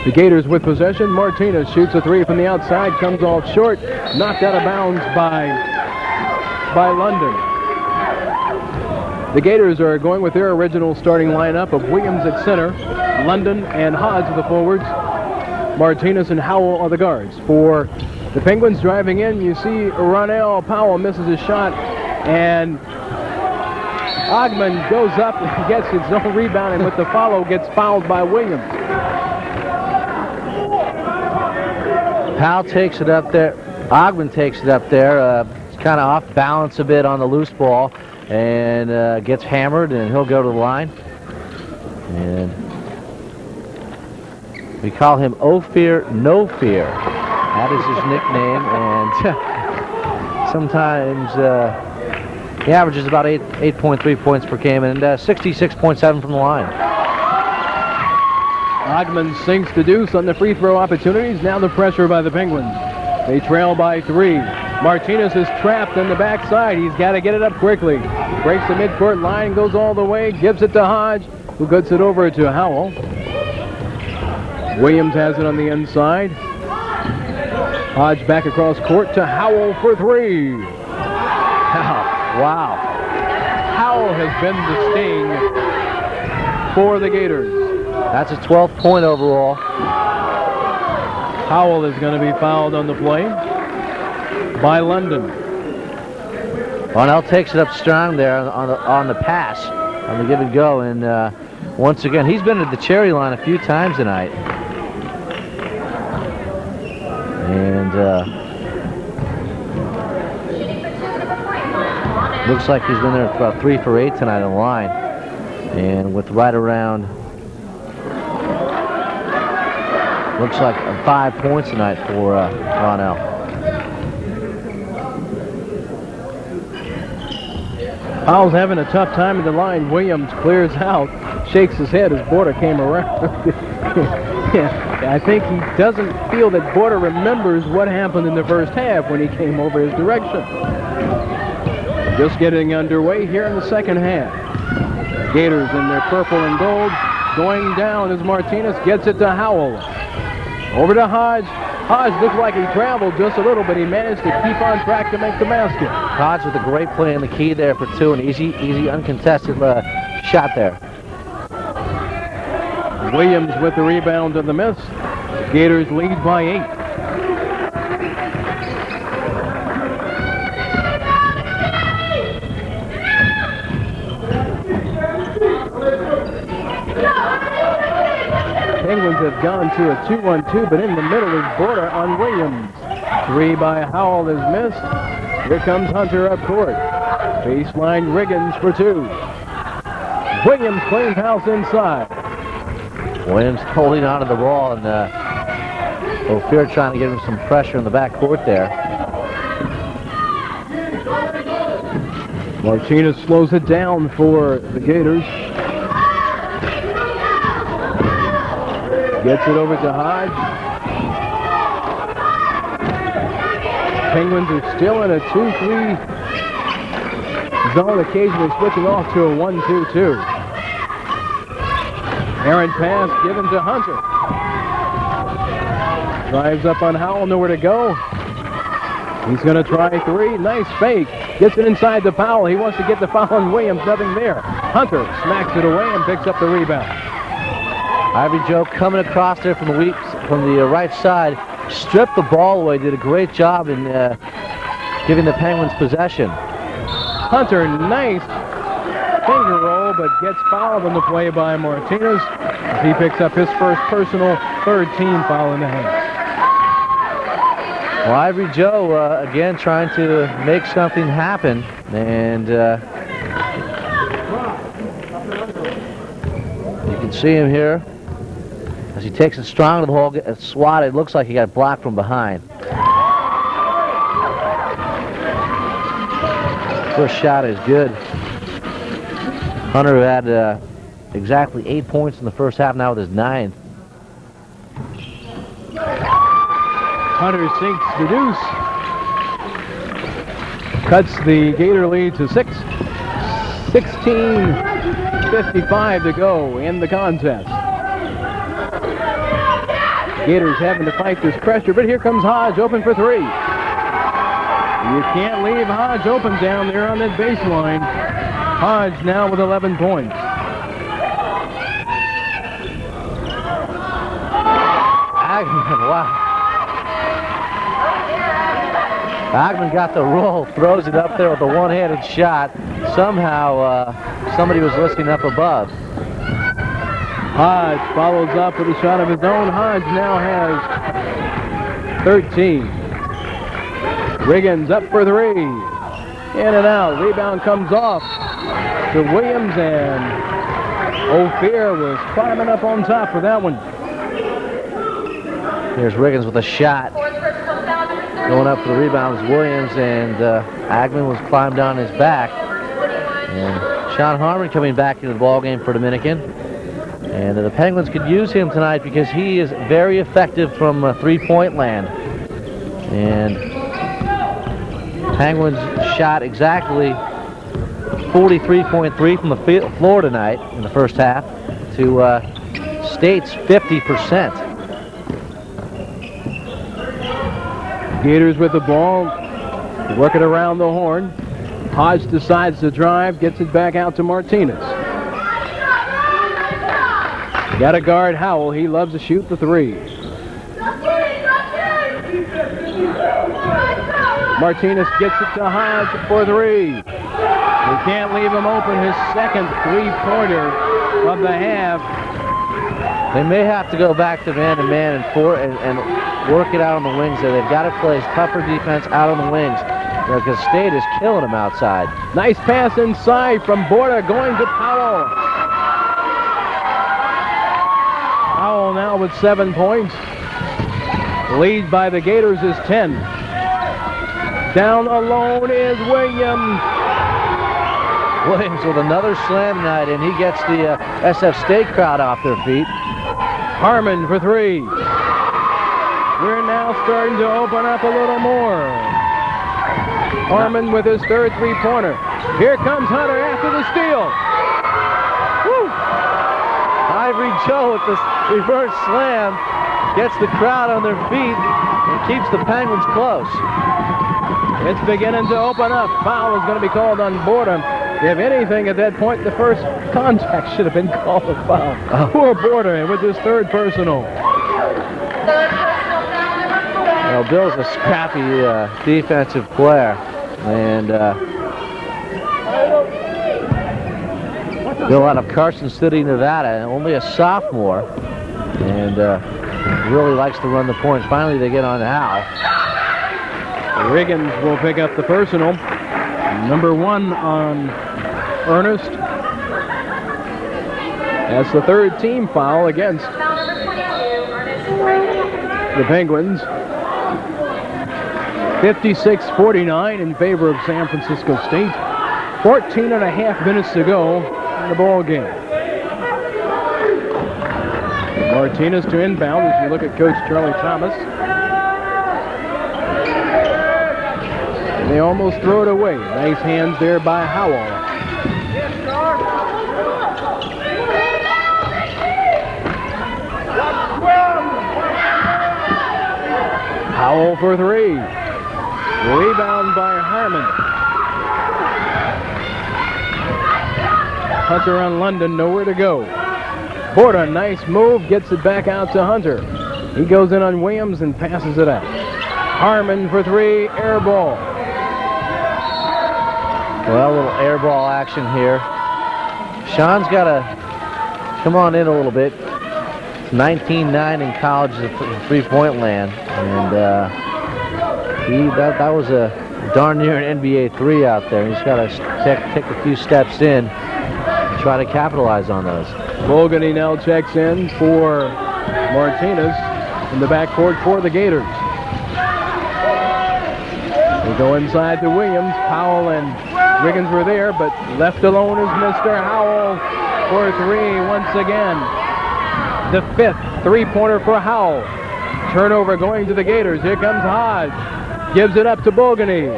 The Gators with possession. Martinez shoots a three from the outside, comes off short, knocked out of bounds by London. The Gators are going with their original starting lineup of Williams at center, London and Hodge are the forwards. Martinez and Howell are the guards. For the Penguins driving in, you see Ronell Powell misses his shot, and Ogman goes up and gets his own rebound, and with the follow gets fouled by Williams. Powell takes it up there. Ogman takes it up there. It's kind of off balance a bit on the loose ball, and gets hammered, and he'll go to the line. And we call him Ophir No Fear. That is his nickname, and sometimes he averages about 8.3 points per game, and 66.7 from the line. Ogman sinks the deuce on the free throw opportunities. Now the pressure by the Penguins. They trail by 3. Martinez is trapped on the backside. He's got to get it up quickly. Breaks the midcourt line, goes all the way, gives it to Hodge, who gets it over to Howell. Williams has it on the inside. Hodge back across court to Howell for 3. Wow. Howell has been the sting for the Gators. That's a 12th point overall. Howell is going to be fouled on the play by London. Ronell takes it up strong there on the pass, on the give and go, and once again, he's been at the cherry line a few times tonight. And looks like he's been there about 3 for 8 tonight on the line. And with right around, looks like 5 points tonight for Ronell. Powell's having a tough time at the line. Williams clears out, shakes his head as Border came around. I think he doesn't feel that Border remembers what happened in the first half when he came over his direction. Just getting underway here in the second half. Gators in their purple and gold. Going down as Martinez gets it to Howell. Over to Hodge. Hodge looked like he traveled just a little, but he managed to keep on track to make the basket. Hodge with a great play in the key there for 2, an easy uncontested shot there. Williams with the rebound and the miss. Gators lead by 8. Penguins have gone to a 2-1-2, but in the middle is Border on Williams. 3 by Howell is missed. Here comes Hunter up court. Baseline Riggins for 2. Williams cleans house inside. Williams holding on to the ball, and Ophir trying to give him some pressure in the back court there. Martinez slows it down for the Gators. Gets it over to Hodge. Penguins are still in a 2-3 zone, occasionally switching off to a 1-2-2. Errant pass given to Hunter. Drives up on Howell, nowhere to go. He's going to try 3. Nice fake. Gets it inside the foul. He wants to get the foul on Williams. Nothing there. Hunter smacks it away and picks up the rebound. Ivory Joe coming across there from the right side, stripped the ball away, did a great job in giving the Penguins possession. Hunter, nice finger roll, but gets fouled on the play by Martinez as he picks up his first personal third-team foul in the hand. Well, Ivory Joe, again, trying to make something happen, and you can see him here as he takes it strong to the hole, gets swatted. It looks like he got blocked from behind. First shot is good. Hunter had exactly 8 points in the first half, now with his 9th. Hunter sinks the deuce. Cuts the Gator lead to 6. 16:55 to go in the contest. Gators having to fight this pressure, but here comes Hodge open for 3. You can't leave Hodge open down there on that baseline. Hodge now with 11 points. Agman, wow. Agman got the roll, throws it up there with a one-handed shot. Somehow somebody was listening up above. Hodge follows up with a shot of his own. Hodge now has 13. Riggins up for 3. In and out. Rebound comes off to Williams, and Ophir was climbing up on top for that one. Here's Riggins with a shot. Going up for the rebound is Williams, and Agman was climbed on his back. And Sean Harmon coming back into the ballgame for Dominican. And the Penguins could use him tonight because he is very effective from three-point land. And Penguins shot exactly 43.3 from the floor tonight in the first half to State's 50%. Gators with the ball, working around the horn. Hodge decides to drive, gets it back out to Martinez. Got to guard Howell. He loves to shoot the 3. Martinez gets it to Hodge for 3. You can't leave him open. His second three-pointer of the half. They may have to go back to man-to-man and work it out on the wings there. They've got to play tougher defense out on the wings because State is killing them outside. Nice pass inside from Borda going to Powell. Powell now with 7 points. The lead by the Gators is 10. Down alone is Williams. Williams with another slam tonight, and he gets the SF State crowd off their feet. Harmon for 3. We're now starting to open up a little more. Harmon with his third three-pointer. Here comes Hunter after the steal. Woo! Ivory Joe with this reverse slam gets the crowd on their feet and keeps the Penguins close. It's beginning to open up. Foul is going to be called on Borda. If anything, at that point, the first contact should have been called a foul. Poor Borda with his third personal. Well, Bill's a scrappy defensive player, and Bill out of Carson City, Nevada, only a sophomore, and really likes to run the point. Finally, they get on Howell. Riggins will pick up the personal. Number 1 on Ernest. That's the 3rd team foul against the Penguins. 56-49 in favor of San Francisco State. 14 and a half minutes to go in the ball game. Martinez to inbound as you look at Coach Charlie Thomas. And they almost throw it away. Nice hands there by Howell. Howell for 3. Rebound by Harmon. Hunter on London, nowhere to go. Porter, nice move, gets it back out to Hunter. He goes in on Williams and passes it out. Harmon for 3, air ball. Well, a little air ball action here. Sean's got to come on in a little bit. 19-9 in college at three-point land, and that was a darn near an NBA 3 out there. He's got to take a few steps in and try to capitalize on those. Mulgany now checks in for Martinez in the backcourt for the Gators. They go inside to Williams. Powell and Riggins were there, but left alone is Mr. Howell for 3 once again. The 5th three-pointer for Howell. Turnover going to the Gators. Here comes Hodge. Gives it up to Mulgany.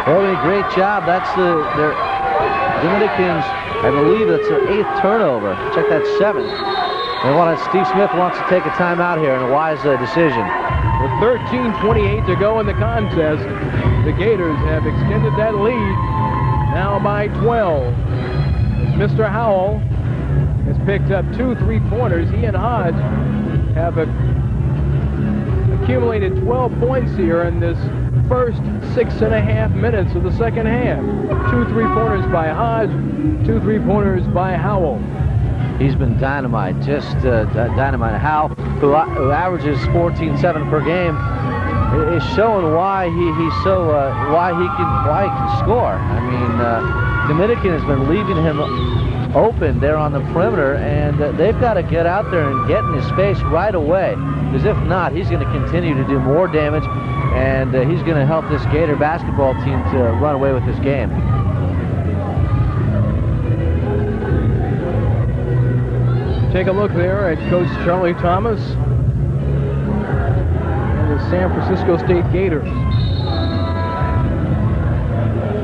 Mulgany, great job. That's their Dominicans. I believe that's their 8th turnover. Check that, 7th. Steve Smith wants to take a timeout here, and a wise decision. With 13:28 to go in the contest, the Gators have extended that lead now by 12. As Mr. Howell has picked up 2 3-pointers. He and Hodge have accumulated 12 points here in this first 6.5 minutes of the second half. 2 3-pointers by Hodge, 2 3-pointers by Howell. He's been dynamite, just dynamite. Howell, who averages 14.7 per game, is showing why he can score. I mean, Dominican has been leaving him open there on the perimeter, and they've got to get out there and get in his face right away, because if not, he's going to continue to do more damage, and he's going to help this Gator basketball team to run away with this game. Take a look there at Coach Charlie Thomas and the San Francisco State Gators.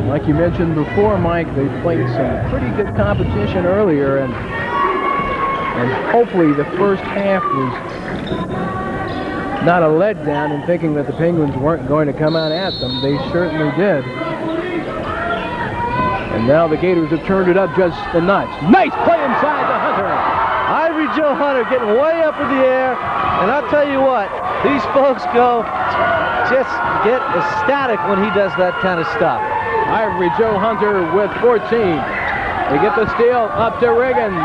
Like you mentioned before, Mike, they played some pretty good competition earlier, and hopefully the first half was not a letdown in thinking that the Penguins weren't going to come out at them. They certainly did. And now the Gators have turned it up just a notch. Nice play inside to Hunter. Ivory Joe Hunter getting way up in the air, and I'll tell you what, these folks just get ecstatic when he does that kind of stuff. Ivory Joe Hunter with 14. They get the steal up to Riggins.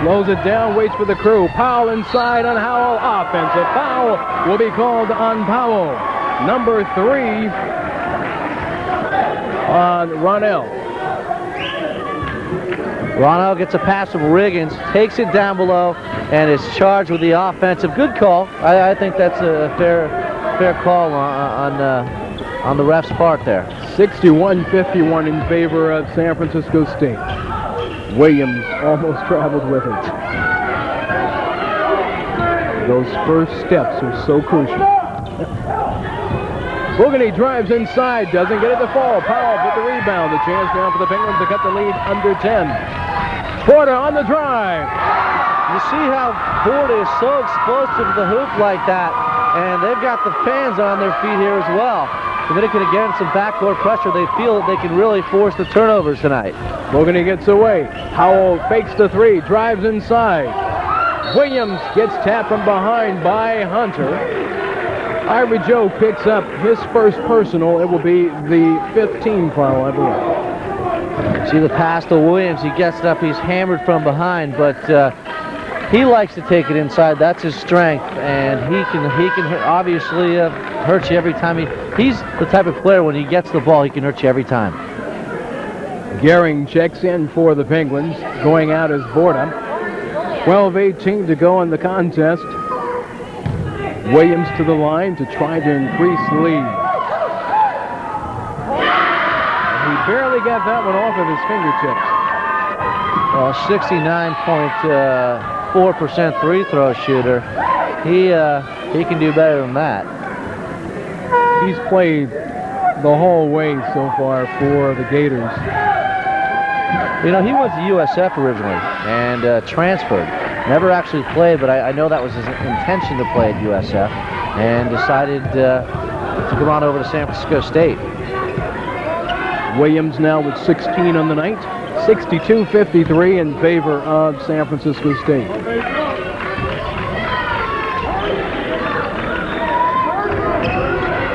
Slows it down, waits for the crew. Powell inside on Howell. Offensive foul will be called on Powell. Number 3 on Ronell. Ronell gets a pass from Riggins, takes it down below, and is charged with the offensive. Good call. I think that's a fair call on the ref's part there. 61-51 in favor of San Francisco State. Williams almost traveled with it. Those first steps are so crucial. Mulgany drives inside, doesn't get it to fall. Powell with the rebound. The chance now for the Penguins to cut the lead under 10. Porter on the drive. You see how Porter is so explosive to the hoop like that, and they've got the fans on their feet here as well. Dominican again, some backcourt pressure. They feel that they can really force the turnovers tonight. Mulgany gets away. Howell fakes the 3, drives inside. Williams gets tapped from behind by Hunter. Ivory Joe picks up his first personal. It will be the 5th team foul, I believe. See the pass to Williams. He gets it up. He's hammered from behind, but he likes to take it inside. That's his strength, and he can obviously hurt you every time. He's the type of player, when he gets the ball, he can hurt you every time. Gehring checks in for the Penguins. Going out is Borda. 12:18 to go in the contest. Williams to the line to try to increase the lead. And he barely got that one off of his fingertips. 69.4% free throw shooter. He can do better than that. He's played the whole way so far for the Gators. You know, he went to USF originally and transferred. Never actually played, but I know that was his intention to play at USF, and decided to come on over to San Francisco State. Williams now with 16 on the night. 62-53 in favor of San Francisco State.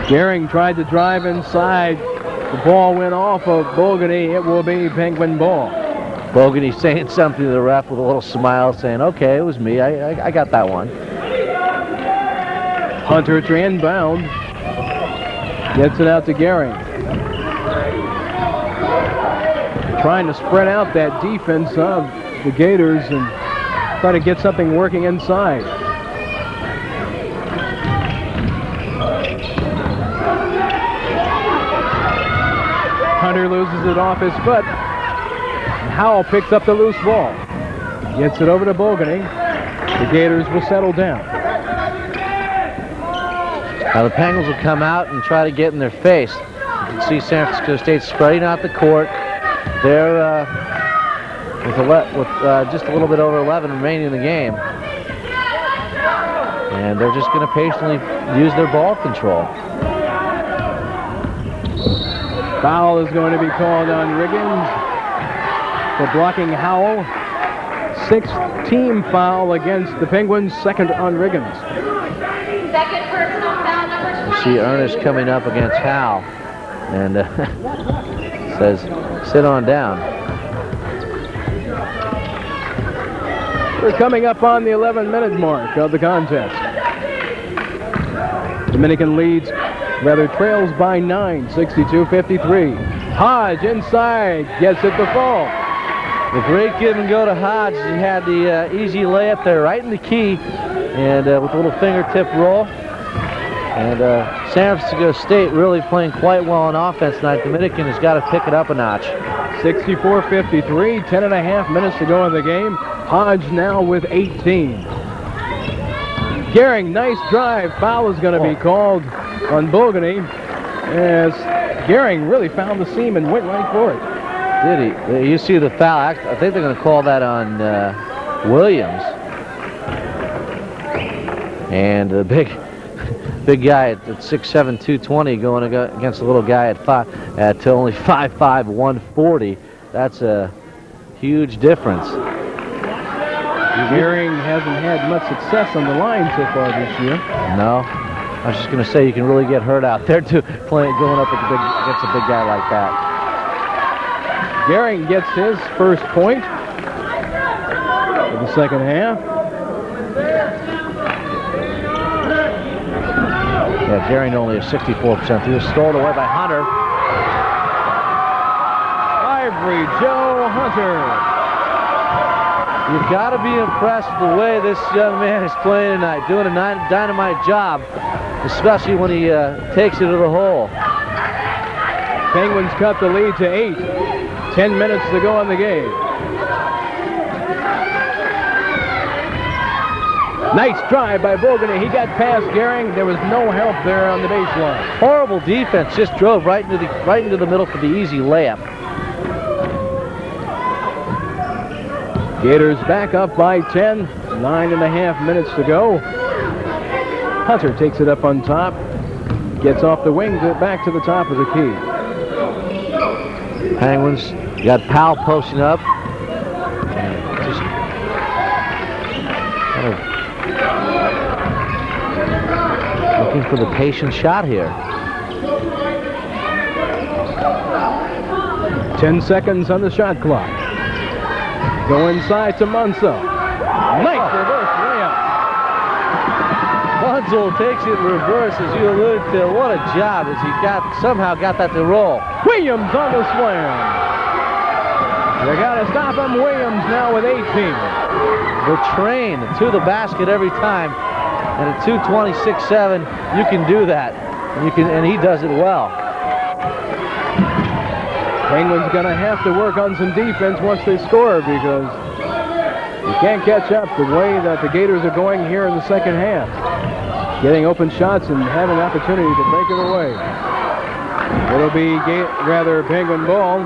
Gehring tried to drive inside. The ball went off of Bogany. It will be Penguin ball. Bogany saying something to the ref with a little smile, saying, okay, it was me. I got that one. Hunter to inbound. Gets it out to Gehring. Trying to spread out that defense of the Gators and try to get something working inside. Hunter loses it off his foot. Howell picks up the loose ball. Gets it over to Bogany. The Gators will settle down. Now the Penguins will come out and try to get in their face. You can see San Francisco State spreading out the court. They're with just a little bit over 11 remaining in the game. And they're just going to patiently use their ball control. Foul is going to be called on Riggins for blocking Howell. 6th team foul against the Penguins, 2nd on Riggins. Second personal foul, number 20. You see Ernest coming up against Howell and says, sit on down. We're coming up on the 11-minute mark of the contest. Dominican trails by 9, 62-53. Hodge inside, gets it to fall. The great give and go to Hodge. He had the easy layup there right in the key, and with a little fingertip roll. And San Francisco State really playing quite well on offense tonight. Dominican has got to pick it up a notch. 64-53, 10.5 minutes to go in the game. Hodge now with 18. Gehring, nice drive. Foul is going to be called on Bogany, as Gehring really found the seam and went right for it. Did he? You see the foul. I think they're going to call that on Williams. And the big guy at 6'7", 220 going against the little guy at only 5'5", 140. That's a huge difference. Gehring hasn't had much success on the line so far this year. No. I was just going to say, you can really get hurt out there too, going up against a big guy like that. Gehring gets his first point for the second half. Yeah, Gehring only a 64%. He was stolen away by Hunter. Ivory Joe Hunter. You've got to be impressed with the way this young man is playing tonight, doing a dynamite job, especially when he takes it to the hole. Penguins cut the lead to 8. 10 minutes to go in the game. Nice drive by Bogany. He got past Gehring. There was no help there on the baseline. Horrible defense. Just drove right into the middle for the easy layup. Gators back up by 10. 9.5 minutes to go. Hunter takes it up on top. Gets off the wing back to the top of the key. Penguins, you got Powell posting up. Just kind for the patient shot here. 10 seconds on the shot clock. Go inside to Munzo. Nice reverse layup. Munzel takes it in reverse, as you alluded to. What a job as he somehow got that to roll. Williams on the slam. You got to stop him. Williams now with 18. The train to the basket every time. And at 2:26.7, you can do that. And he does it well. Penguins going to have to work on some defense once they score, because you can't catch up the way that the Gators are going here in the second half. Getting open shots and having an opportunity to break it away. It'll be Penguin ball.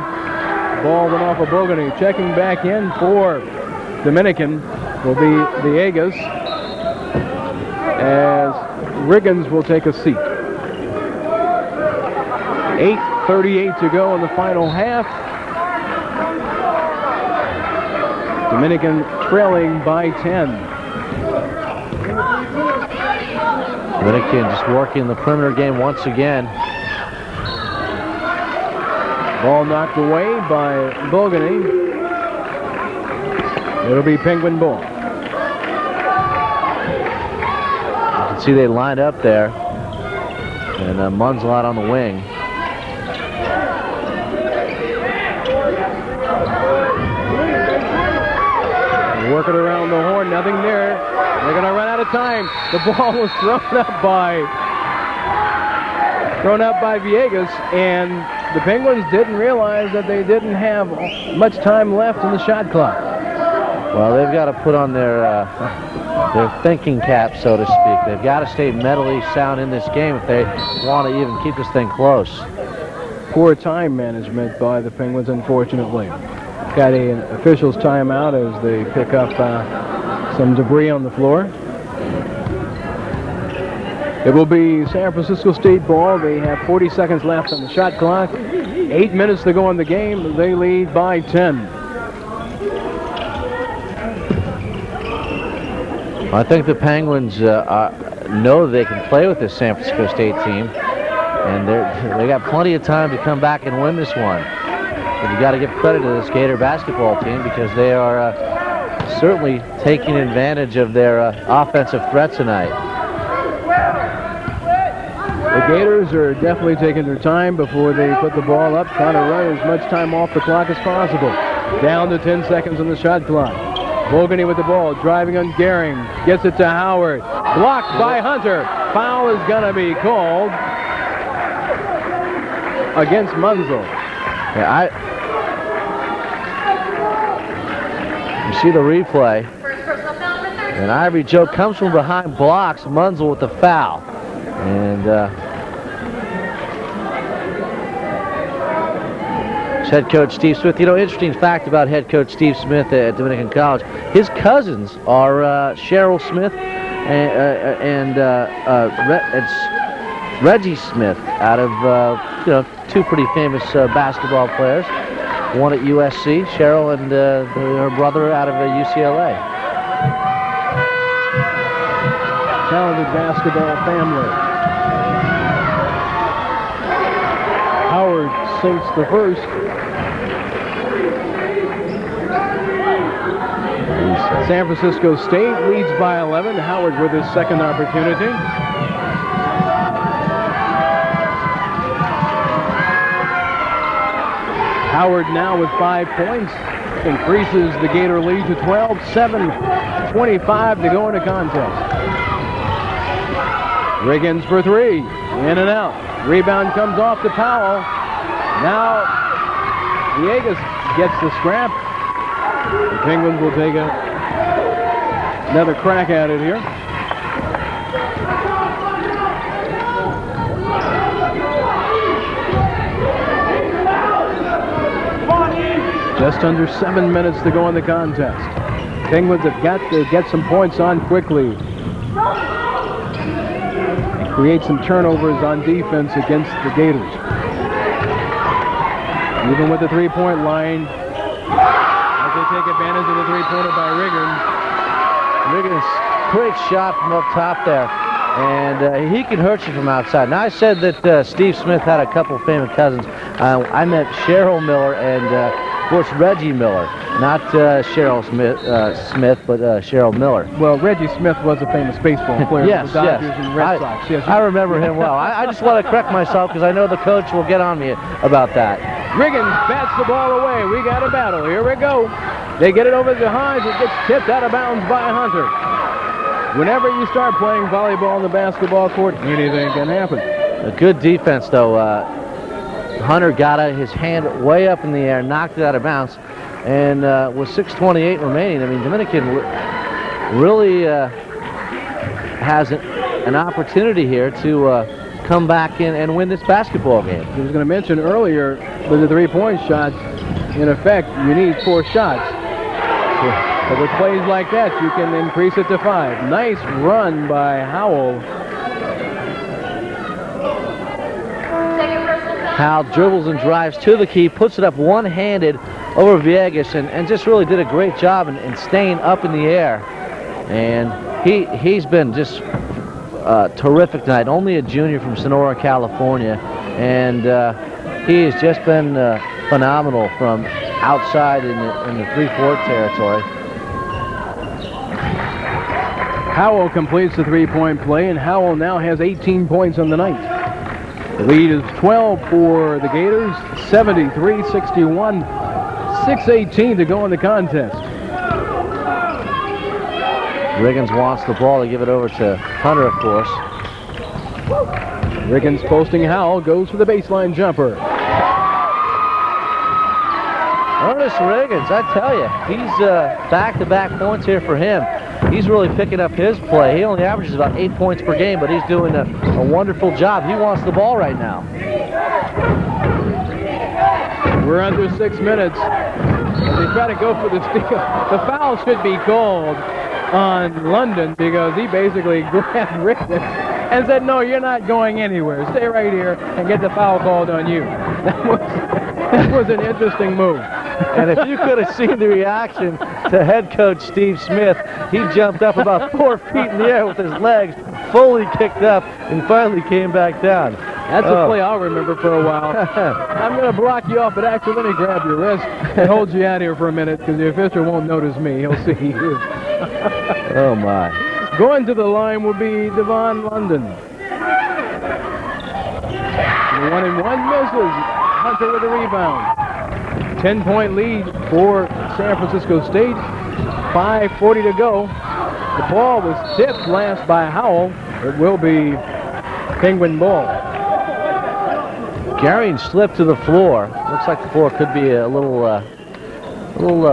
Ball went off of Bogany. Checking back in for Dominican will be Villegas, as Riggins will take a seat. 8:38 to go in the final half. Dominican trailing by 10. Dominican just working the perimeter game once again. Ball knocked away by Bogany. It'll be Penguin ball. You can see they lined up there. And Munzel out on the wing. Working around the horn, nothing there. They're going to run out of time. The ball was thrown up by Villegas, and the Penguins didn't realize that they didn't have much time left in the shot clock. Well, they've got to put on their thinking cap, so to speak. They've got to stay mentally sound in this game if they want to even keep this thing close. Poor time management by the Penguins, unfortunately. Got an official's timeout as they pick up some debris on the floor. It will be San Francisco State ball. They have 40 seconds left on the shot clock. 8 minutes to go in the game. They lead by 10. I think the Penguins know they can play with this San Francisco State team, and they got plenty of time to come back and win this one. But you got to give credit to this Gator basketball team, because they are certainly taking advantage of their offensive threat tonight. The Gators are definitely taking their time before they put the ball up, trying to run as much time off the clock as possible. Down to 10 seconds on the shot clock. Bogany with the ball, driving on Gehring, gets it to Howard. Blocked by Hunter. Foul is going to be called against Munzel. Yeah, you see the replay, and Ivory Joe comes from behind, blocks Munzel with the foul, and head coach Steve Smith. You know, interesting fact about head coach Steve Smith at Dominican College: his cousins are Cheryl Smith and it's Reggie Smith, out of two pretty famous basketball players. One at USC, Cheryl, and her brother out of UCLA. Talented basketball family. Howard sinks the first. San Francisco State leads by 11. Howard with his second opportunity. Howard now with 5 points, increases the Gator lead to 12. 7:25 to go in the contest. Riggins for three, in and out. Rebound comes off to Powell. Now Villegas gets the scrap. The Penguins will take another crack at it here. Just under 7 minutes to go in the contest. Penguins have got to get some points on quickly and create some turnovers on defense against the Gators. Even with the three-point line, as they take advantage of the three-pointer by Riggins. Riggins, great shot from up top there. and he can hurt you from outside. Now, I said that Steve Smith had a couple famous cousins. I meant Cheryl Miller and, of course, Reggie Miller. Not Cheryl Smith, but Cheryl Miller. Well, Reggie Smith was a famous baseball player Yes, for the Dodgers yes. and Red Sox. Yes, I remember him well. I just want to correct myself because I know the coach will get on me about that. Riggins bats the ball away. We got a battle. Here we go. They get it over to Hines. It gets tipped out of bounds by Hunter. Whenever you start playing volleyball on the basketball court, anything can happen. A good defense, though. Hunter got his hand way up in the air, knocked it out of bounds, and with 6:28 remaining, I mean, Dominican really has an opportunity here to come back in and win this basketball game. I was going to mention earlier with the three-point shots, in effect, you need 4 shots. But with plays like that, you can increase it to 5. Nice run by Howell. Howell dribbles and drives to the key, puts it up one-handed over Villegas, and just really did a great job in staying up in the air. And he's been just terrific tonight. Only a junior from Sonora, California, and he has just been phenomenal from outside in the 3-4 territory. Howell completes the three-point play, and Howell now has 18 points on the night. The lead is 12 for the Gators, 73-61, 6:18 to go in the contest. Riggins wants the ball to give it over to Hunter, of course. Riggins posting Howell, goes for the baseline jumper. Ernest Riggins, I tell you, he's back-to-back points here for him. He's really picking up his play. He only averages about 8 points per game, but he's doing a wonderful job. He wants the ball right now. We're under 6 minutes. They try to go for the steal. The foul should be called on London because he basically grabbed Riggins and said, no, you're not going anywhere. Stay right here and get the foul called on you. That was an interesting move. And if you could have seen the reaction to head coach Steve Smith, he jumped up about 4 feet in the air with his legs fully kicked up and finally came back down. That's a play I'll remember for a while. I'm going to block you off, but actually let me grab your wrist and hold you out here for a minute because the official won't notice me. He'll see you. Oh, my. Going to the line will be Devon London. The 1-and-1 misses. Hunter with a rebound. 10-point lead for San Francisco State. 5:40 to go. The ball was tipped last by Howell. It will be Penguin ball. Garion slipped to the floor. Looks like the floor could be a little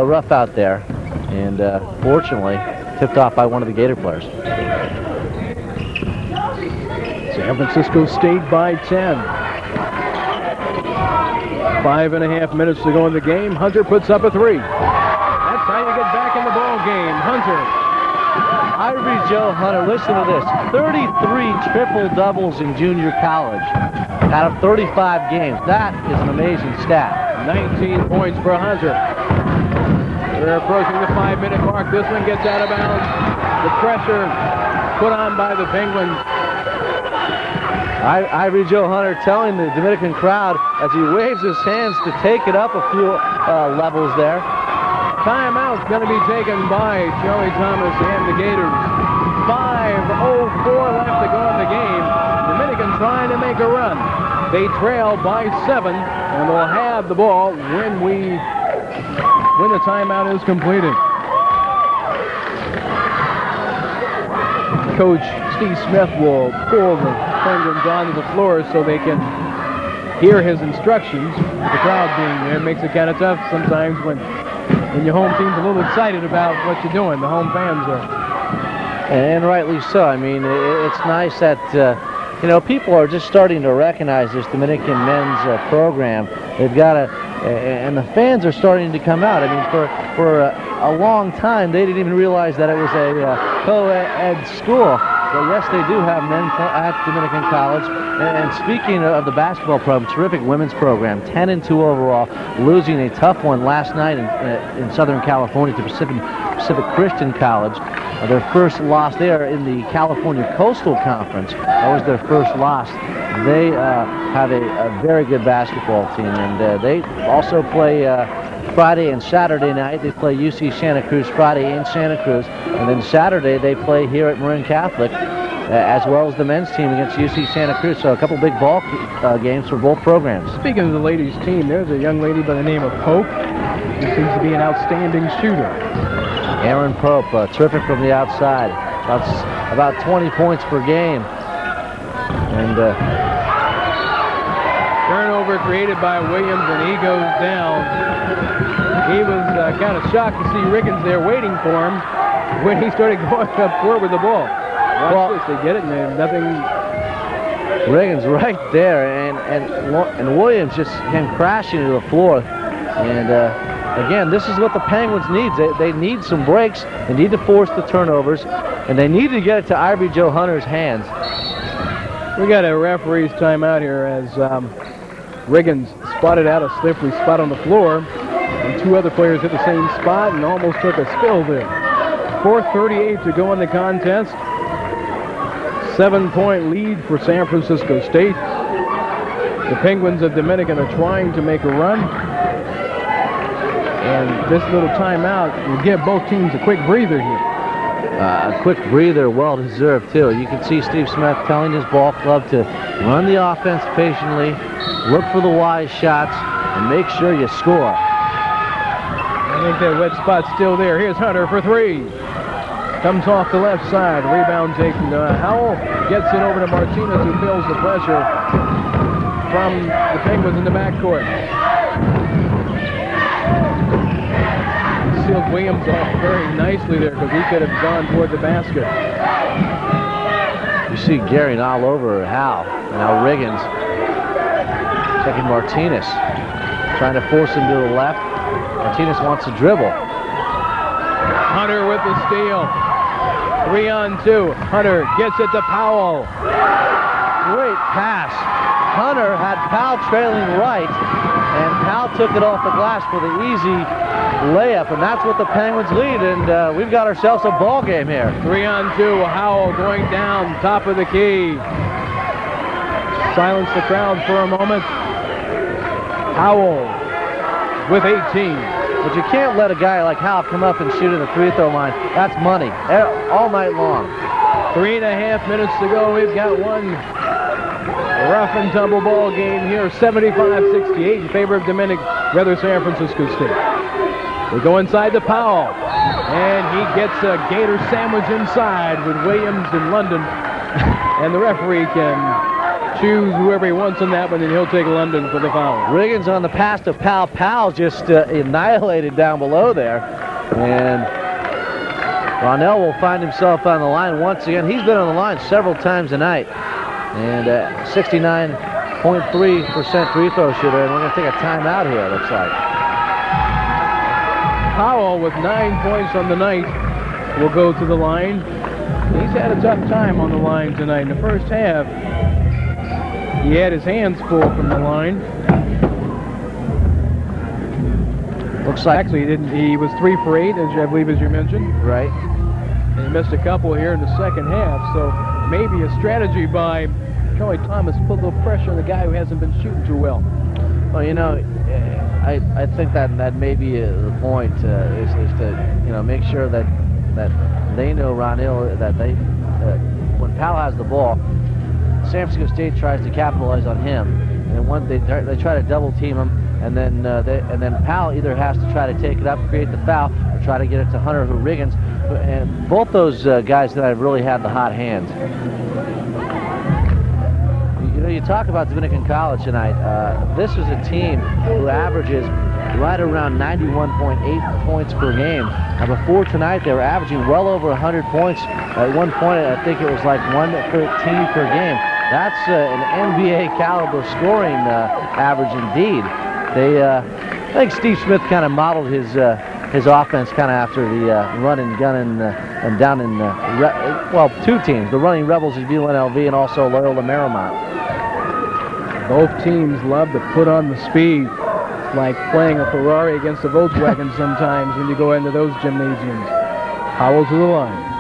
rough out there. And fortunately, tipped off by one of the Gator players. San Francisco State by 10. 5.5 minutes to go in the game. Hunter puts up a 3. That's how you get back in the ball game. Hunter. Ivory Joe Hunter, listen to this. 33 triple-doubles in junior college out of 35 games. That is an amazing stat. 19 points for Hunter. We're approaching the 5-minute mark. This one gets out of bounds. The pressure put on by the Penguins. Ivory Joe Hunter telling the Dominican crowd as he waves his hands to take it up a few levels there. Timeout's going to be taken by Charlie Thomas and the Gators. 5:04 left to go in the game. Dominican trying to make a run. They trail by 7, and they'll have the ball when the timeout is completed. Coach Steve Smith will pull the Penguins onto the floor so they can hear his instructions. The crowd being there makes it kind of tough sometimes when your home team's a little excited about what you're doing. The home fans are. And rightly so. I mean, it's nice that, people are just starting to recognize this Dominican men's program. They've got and the fans are starting to come out. I mean, for a long time, they didn't even realize that it was a co-ed school. Well, yes, they do have men at Dominican College. And speaking of the basketball program, terrific women's program, 10-2 overall, losing a tough one last night in Southern California to Pacific Christian College. Their first loss there in the California Coastal Conference. That was their first loss. They have a very good basketball team, and they also play Friday and Saturday night. They play UC Santa Cruz Friday in Santa Cruz, and then Saturday they play here at Marin Catholic, as well as the men's team against UC Santa Cruz. So a couple big ball games for both programs. Speaking of the ladies' team, there's a young lady by the name of Pope who seems to be an outstanding shooter. Aaron Pope, terrific from the outside. About 20 points per game. And turnover created by Williams, and he goes down. He was kind of shocked to see Riggins there waiting for him when he started going up court with the ball. Watch this, they get it, and nothing. Riggins right there, and Williams just came crashing to the floor. And again, this is what the Penguins need. They need some breaks. They need to force the turnovers, and they need to get it to Ivory Joe Hunter's hands. We got a referee's timeout here as Riggins spotted out a slippery spot on the floor, and two other players hit the same spot and almost took a spill there. 4:38 to go in the contest. 7-point lead for San Francisco State. The Penguins of Dominican are trying to make a run, and this little timeout will give both teams a quick breather here. A quick breather, well-deserved, too. You can see Steve Smith telling his ball club to run the offense patiently, look for the wise shots, and make sure you score. I think that wet spot's still there. Here's Hunter for three. Comes off the left side. Rebound taken to Howell. Gets it over to Martinez, who feels the pressure from the Penguins in the backcourt. Sealed Williams off very nicely there because he could have gone toward the basket. You see Gary all over Hal. Now Riggins checking Martinez, trying to force him to the left. Martinez wants to dribble. Hunter with the steal. 3-on-2. Hunter gets it to Powell. Great pass. Hunter had Powell trailing right, and Powell took it off the glass for the easy layup, and that's what the Penguins lead, and we've got ourselves a ball game here. 3-on-2. Howell going down, top of the key. Silence the crowd for a moment. Howell with 18. But you can't let a guy like Howell come up and shoot at the free-throw line. That's money all night long. 3.5 minutes to go. We've got one rough and tumble ball game here. 75-68 in favor of San Francisco State. They go inside to Powell, and he gets a Gator sandwich inside with Williams and London, and the referee can choose whoever he wants on that one, and he'll take London for the foul. Riggins on the pass to Powell. Powell just annihilated down below there, and Ronell will find himself on the line once again. He's been on the line several times tonight, and 69.3% free throw shooter, and we're going to take a timeout here, it looks like. Powell with 9 points on the night will go to the line. He's had a tough time on the line tonight. In the first half, he had his hands full from the line. Looks like actually he didn't. He was 3 for 8, as I believe, as you mentioned. Right. And he missed a couple here in the second half. So maybe a strategy by Charlie Thomas to put a little pressure on the guy who hasn't been shooting too well. Well, you know, I think that may be the point is to make sure that they know Ronell that they when Powell has the ball, San Francisco State tries to capitalize on him, and when they try to double team him, and then Powell either has to try to take it up, create the foul, or try to get it to Hunter or Riggins, and both those guys that have really had the hot hands. You talk about Dominican College tonight. This is a team who averages right around 91.8 points per game. Now before tonight, they were averaging well over 100 points. At one point, I think it was like 113 per game. That's an NBA caliber scoring average indeed. I think Steve Smith kind of modeled his his offense kind of after the run and gun and down in, two teams, the Running Rebels of UNLV and also Loyola Marymount. Both teams love to put on the speed. It's like playing a Ferrari against a Volkswagen sometimes when you go into those gymnasiums. Howell to the line.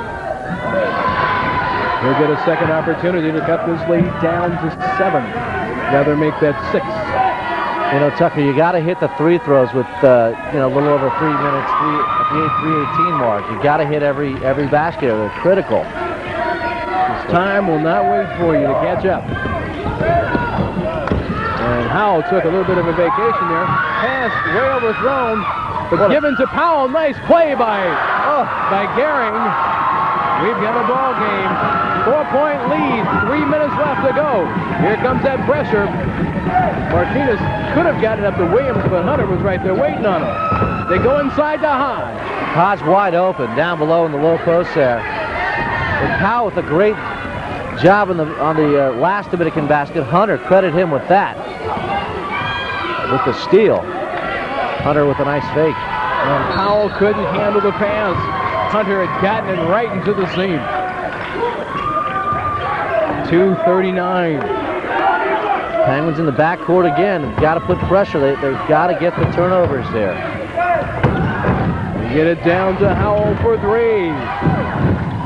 He'll get a second opportunity to cut this lead down to 7. Rather make that 6. You know, Tucker, you got to hit the free throws with a little over 3 minutes, at the 3:18 mark. You got to hit every basket. They're critical. Time will not wait for you to catch up. And Howell took a little bit of a vacation there. Pass way overthrown, but given to Powell. Nice play by Gehring. We've got a ball game. 4-point lead. 3 minutes left to go. Here comes that pressure. Martinez could have gotten up to Williams, but Hunter was right there waiting on him. They go inside to Hodge. Hodge wide open down below in the low post there. And Powell with a great job on the last Dominican basket. Hunter, credit him with that. With the steal. Hunter with a nice fake. And Powell couldn't handle the pass. Hunter had gotten it right into the seam. 2:39. Penguins in the backcourt again. They've got to put pressure. They've got to get the turnovers there. Get it down to Howell for 3.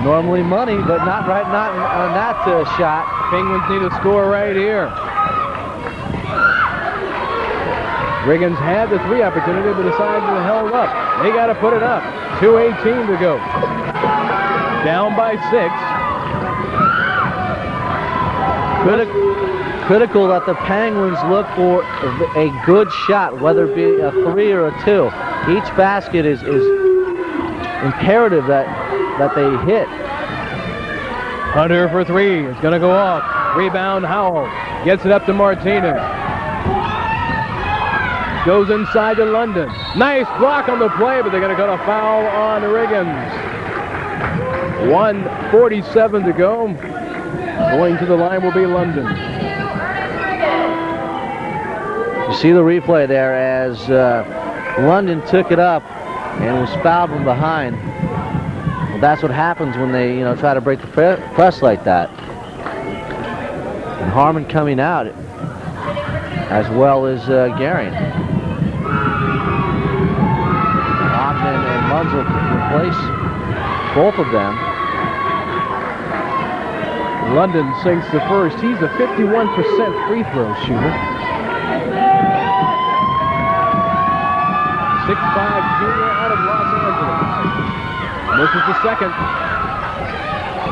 Normally money, but not on that shot. Penguins need a score right here. Riggins had the 3 opportunity, but decided to held up. They got to put it up. 2:18 to go. Down by 6. Critical that the Penguins look for a good shot, whether it be a 3 or a 2. Each basket is imperative that they hit. Hunter for 3. It's going to go off. Rebound Howell. Gets it up to Martinez. Goes inside to London. Nice block on the play, but they're going to get a foul on Riggins. 1:47 to go. Going to the line will be London. You see the replay there as London took it up and was fouled from behind. Well, that's what happens when they try to break the press like that. And Harmon coming out as well as Gehring. Ogden and Munzel replace both of them. London sinks the first. He's a 51% free throw shooter. 6'5" junior out of Los Angeles. This is the second.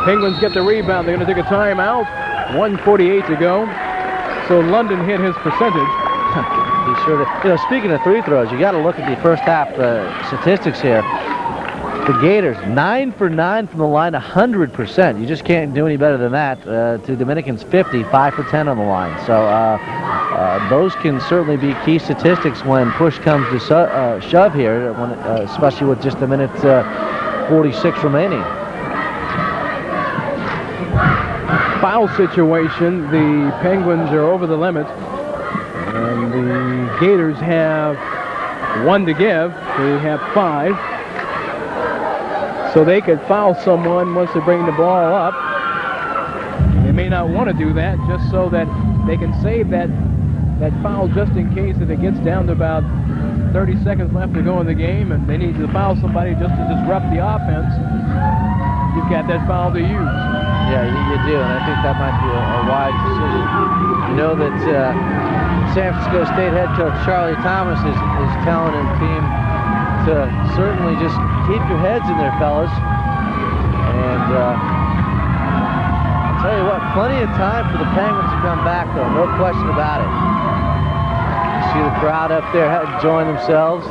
Penguins get the rebound. They're going to take a timeout. 1:48 to go. So London hit his percentage. He sure did. Speaking of free throws, you got to look at the first half statistics here. The Gators, 9 for 9 from the line, 100%. You just can't do any better than that. To Dominicans, 50, 5 for 10 on the line. So those can certainly be key statistics when push comes to shove here, especially with just a minute 46 remaining. Foul situation. The Penguins are over the limit. And the Gators have 1 to give. They have 5. So they could foul someone once they bring the ball up. They may not want to do that just so that they can save that foul just in case if it gets down to about 30 seconds left to go in the game and they need to foul somebody just to disrupt the offense. You've got that foul to use. Yeah, you do, and I think that might be a wise decision. You know that San Francisco State head coach Charlie Thomas is telling his team to certainly just keep your heads in there, fellas. And I'll tell you what, plenty of time for the Penguins to come back, though, no question about it. You see the crowd up there enjoying themselves, a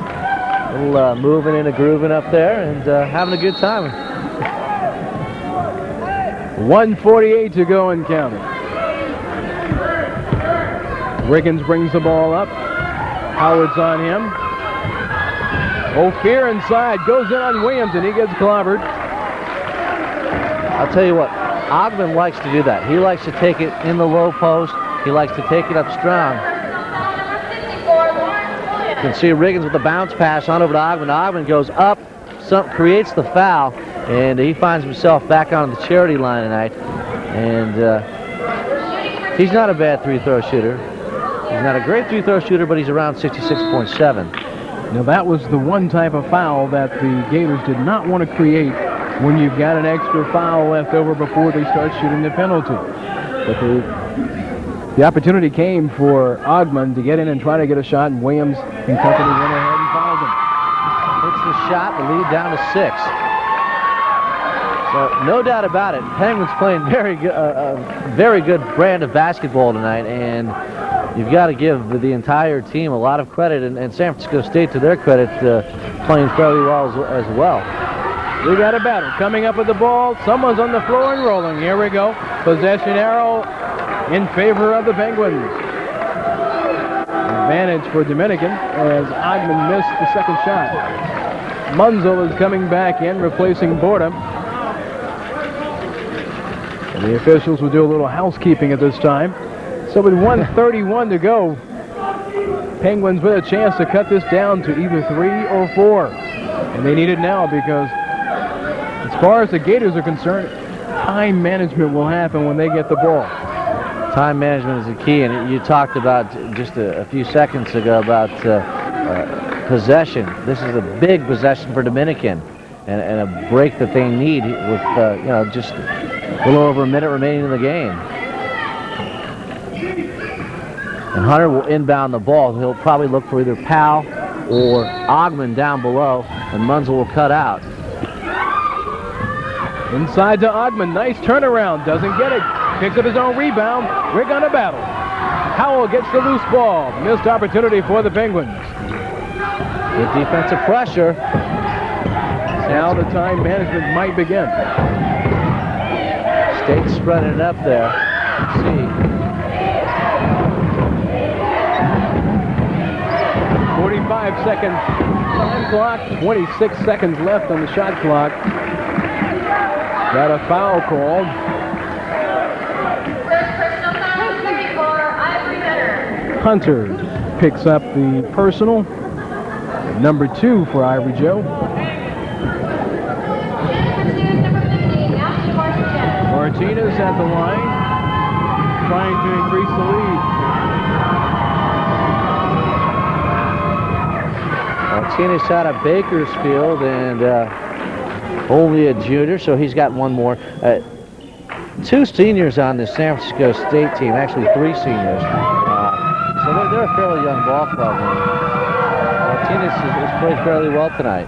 little moving and grooving up there, and having a good time. 1:48 to go and counting. Riggins brings the ball up. Howard's on him. Ophir inside, goes in on Williams, and he gets clobbered. I'll tell you what, Ogden likes to do that. He likes to take it in the low post. He likes to take it up strong. can see Riggins with the bounce pass on over to Ogman. Ogman goes up, creates the foul, and he finds himself back on the charity line tonight. And he's not a bad free-throw shooter. He's not a great free-throw shooter, but he's around 66.7. Now that was the one type of foul that the Gators did not want to create when you've got an extra foul left over before they start shooting the penalty. But the opportunity came for Ogman to get in and try to get a shot, and Williams and company went ahead and fouled him. Hits the shot, the lead down to 6. So no doubt about it, Penguins playing very good brand of basketball tonight, and you've got to give the entire team a lot of credit, and San Francisco State, to their credit, playing fairly well as well. We got a battle coming up with the ball. Someone's on the floor and rolling. Here we go. Possession arrow in favor of the Penguins. Advantage for Dominican as Ogman missed the second shot. Munzel is coming back in, replacing Borda. And the officials will do a little housekeeping at this time. So with 1:31 to go, Penguins with a chance to cut this down to either 3 or 4. And they need it now because as far as the Gators are concerned, time management will happen when they get the ball. Time management is the key, and you talked about just a few seconds ago about possession. This is a big possession for Dominican, and a break that they need with just a little over a minute remaining in the game. And Hunter will inbound the ball. He'll probably look for either Powell or Ogman down below, and Munzel will cut out. Inside to Ogman, nice turnaround, doesn't get it. Picks up his own rebound. We're gonna battle. Howell gets the loose ball. Missed opportunity for the Penguins. Good defensive pressure. Now the time management might begin. State spreading it up there. Let's see. 45-second time clock. 26 seconds left on the shot clock. Got a foul called. Hunter picks up the personal. Number 2 for Ivory Joe. Martinez at the line, trying to increase the lead. Martinez out of Bakersfield, and only a junior, so he's got one more. 2 seniors on the San Francisco State team, actually 3 seniors. So they're a fairly young ball club. Martinez has played fairly well tonight.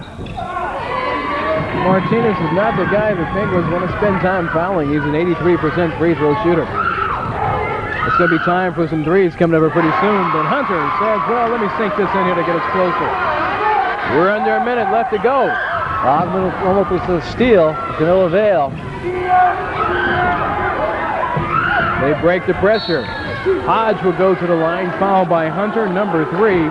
Martinez is not the guy the Penguins want to spend time fouling. He's an 83% free throw shooter. It's going to be time for some threes coming over pretty soon, but Hunter says, well, let me sink this in here to get us closer. We're under a minute left to go. Ogman almost with the steal, to no avail. They break the pressure. Hodge will go to the line, fouled by Hunter, number 3.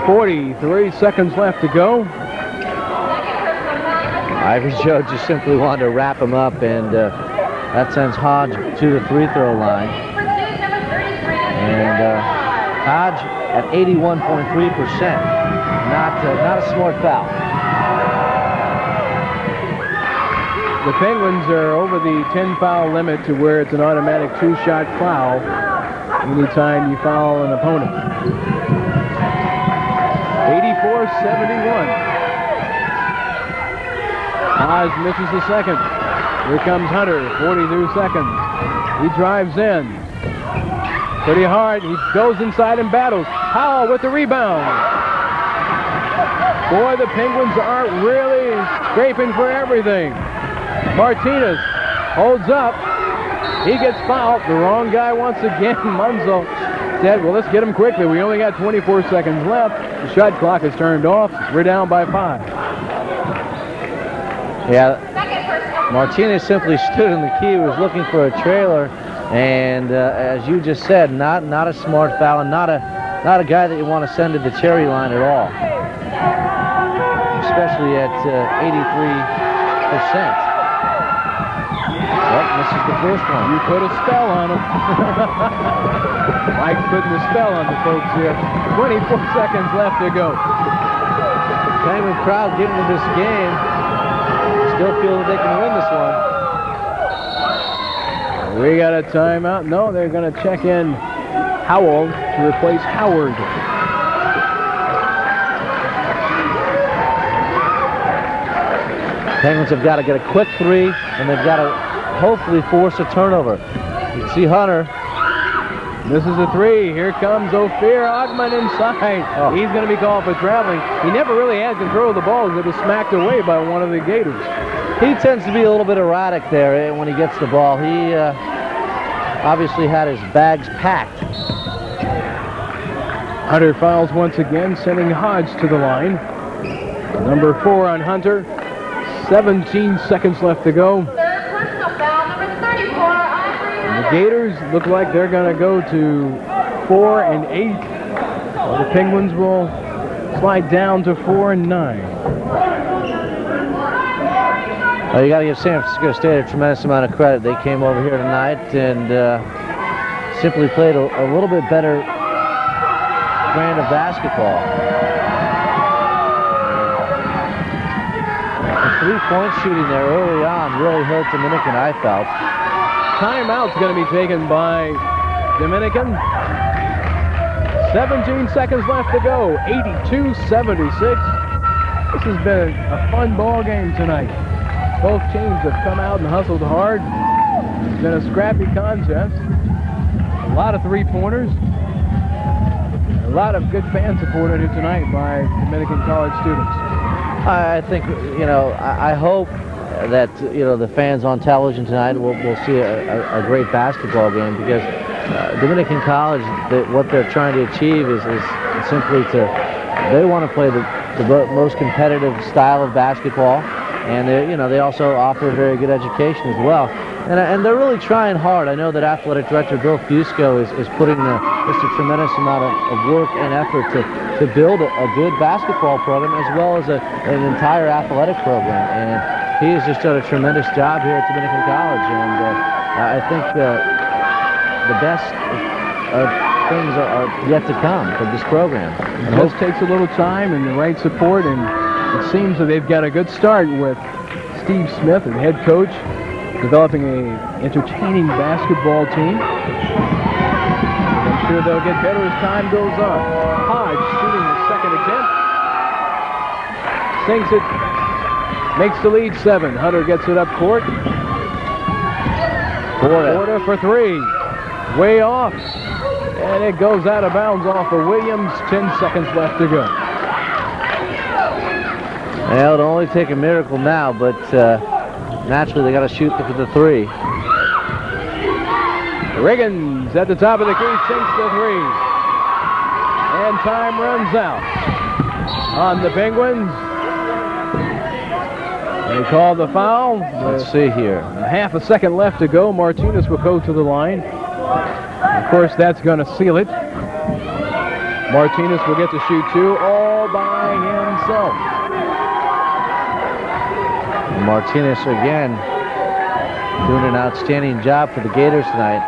43 seconds left to go. Ivory Joe just simply wanted to wrap him up, and that sends Hodge to the free throw line. And Hodge at 81.3%. Not a smart foul. The Penguins are over the 10-foul limit to where it's an automatic 2-shot foul anytime you foul an opponent. 84-71. Hodge misses the second. Here comes Hunter, 42 seconds. He drives in. Pretty hard. He goes inside and battles. Howell with the rebound. Boy, the Penguins aren't really scraping for everything. Martinez holds up. He gets fouled. The wrong guy once again. Munzel said, well, let's get him quickly. We only got 24 seconds left. The shot clock is turned off. We're down by 5. Yeah, Martinez simply stood in the key. He was looking for a trailer, and as you just said, not a smart foul, and not a guy that you want to send to the cherry line at all, especially at 83%. this is the first one. You put a spell on them. Mike's putting a spell on the folks here. 24 seconds left to go. Penguin crowd getting into this game. Still feel that they can win this one. We got a timeout. No, they're going to check in Howell to replace Howard. Penguins have got to get a quick three, and they've got to hopefully force a turnover. You can see Hunter. This is a three. Here comes Ophir Ogman inside. Oh. He's going to be called for traveling. He never really had control of the ball. It was smacked away by one of the Gators. He tends to be a little bit erratic there when he gets the ball. He obviously had his bags packed. Hunter fouls once again, sending Hodge to the line. Number 4 on Hunter. 17 seconds left to go. Third personal foul, number 34, Ivory. The Gators look like they're going to go to 4 and 8. While the Penguins will slide down to 4 and 9. Oh, you got to give San Francisco State a tremendous amount of credit. They came over here tonight and simply played a little bit better brand of basketball. The three-point shooting there early on really hurt Dominican, I felt. Timeout's going to be taken by Dominican. 17 seconds left to go. 82-76. This has been a fun ball game tonight. Both teams have come out and hustled hard. It's been a scrappy contest. A lot of three-pointers. A lot of good fan support here tonight by Dominican college students. I think, I hope that, the fans on television tonight will see a great basketball game, because Dominican College, what they're trying to achieve is simply they want to play the most competitive style of basketball, and they also offer a very good education as well. And they're really trying hard. I know that athletic director Bill Fusco is putting just a tremendous amount of work and effort to build a good basketball program, as well as an entire athletic program. And he has just done a tremendous job here at Dominican College. And I think the best things are yet to come from this program. It just takes a little time and the right support, and it seems that they've got a good start with Steve Smith, the head coach, developing a entertaining basketball team. I'm sure they'll get better as time goes on. Hodge shooting the second attempt. Sinks it. Makes the lead 7. Hunter gets it up court. Porter for 3. Way off. And it goes out of bounds off of Williams. 10 seconds left to go. Well, it'll only take a miracle now, but naturally they got to shoot for the 3. Riggins at the top of the key, sinks the 3. And time runs out on the Penguins. They call the foul. Let's see here. A half a second left to go. Martinez will go to the line. Of course, that's going to seal it. Martinez will get to shoot 2 all by himself. Martinez again doing an outstanding job for the Gators tonight.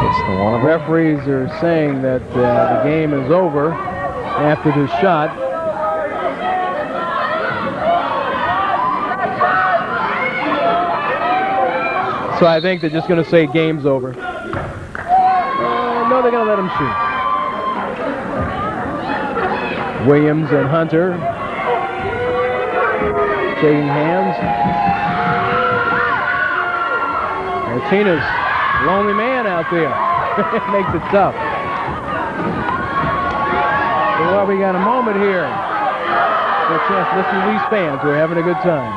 It's the one. Referees are saying that the game is over after the shot. So I think they're just going to say game's over. No, they're going to let him shoot. Williams and Hunter shaking hands. Martinez, lonely man out there. Makes it tough. So, well, we got a moment here. For a chance to listen to these fans who are having a good time.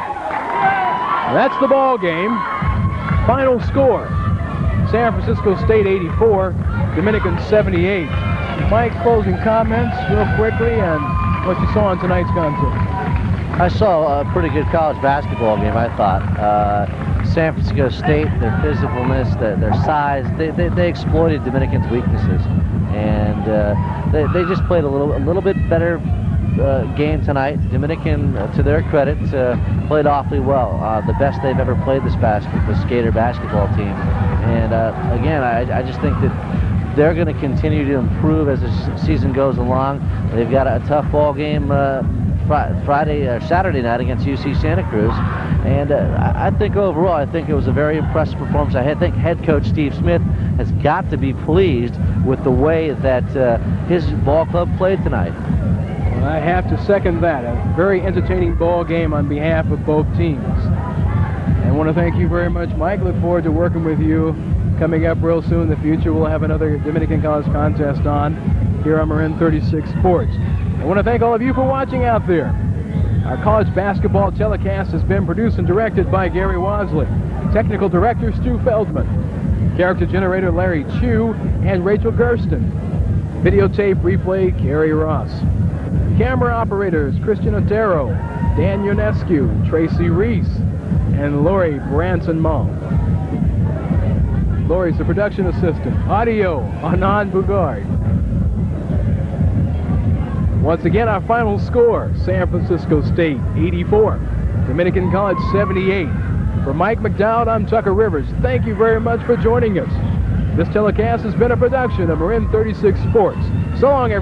That's the ball game. Final score: San Francisco State 84, Dominican 78. Mike, closing comments real quickly on what you saw on tonight's contest. I saw a pretty good college basketball game, I thought. San Francisco State, their physicalness, their size, they exploited Dominican's weaknesses. And they just played a little bit better game tonight. Dominican, to their credit, played awfully well. The best they've ever played this Gator basketball team. And again, I just think that they're going to continue to improve as the season goes along. They've got a tough ball game Saturday night against UC Santa Cruz. And I think overall, I think it was a very impressive performance. I think head coach Steve Smith has got to be pleased with the way that his ball club played tonight. Well, I have to second that. A very entertaining ball game on behalf of both teams. And I want to thank you very much, Mike. Look forward to working with you coming up real soon in the future. We'll have another Dominican College contest on here on Marin 36 Sports. I want to thank all of you for watching out there. Our college basketball telecast has been produced and directed by Gary Wasley. Technical director Stu Feldman. Character generator Larry Chu and Rachel Gersten. Videotape replay Gary Ross. Camera operators Christian Otero, Dan Ionescu, Tracy Reese, and Lori Branson-Mull. Lori's the production assistant. Audio, Anand Bugard. Once again, our final score, San Francisco State 84, Dominican College 78. For Mike McDowell, I'm Tucker Rivers. Thank you very much for joining us. This telecast has been a production of Marin 36 Sports. So long, everyone.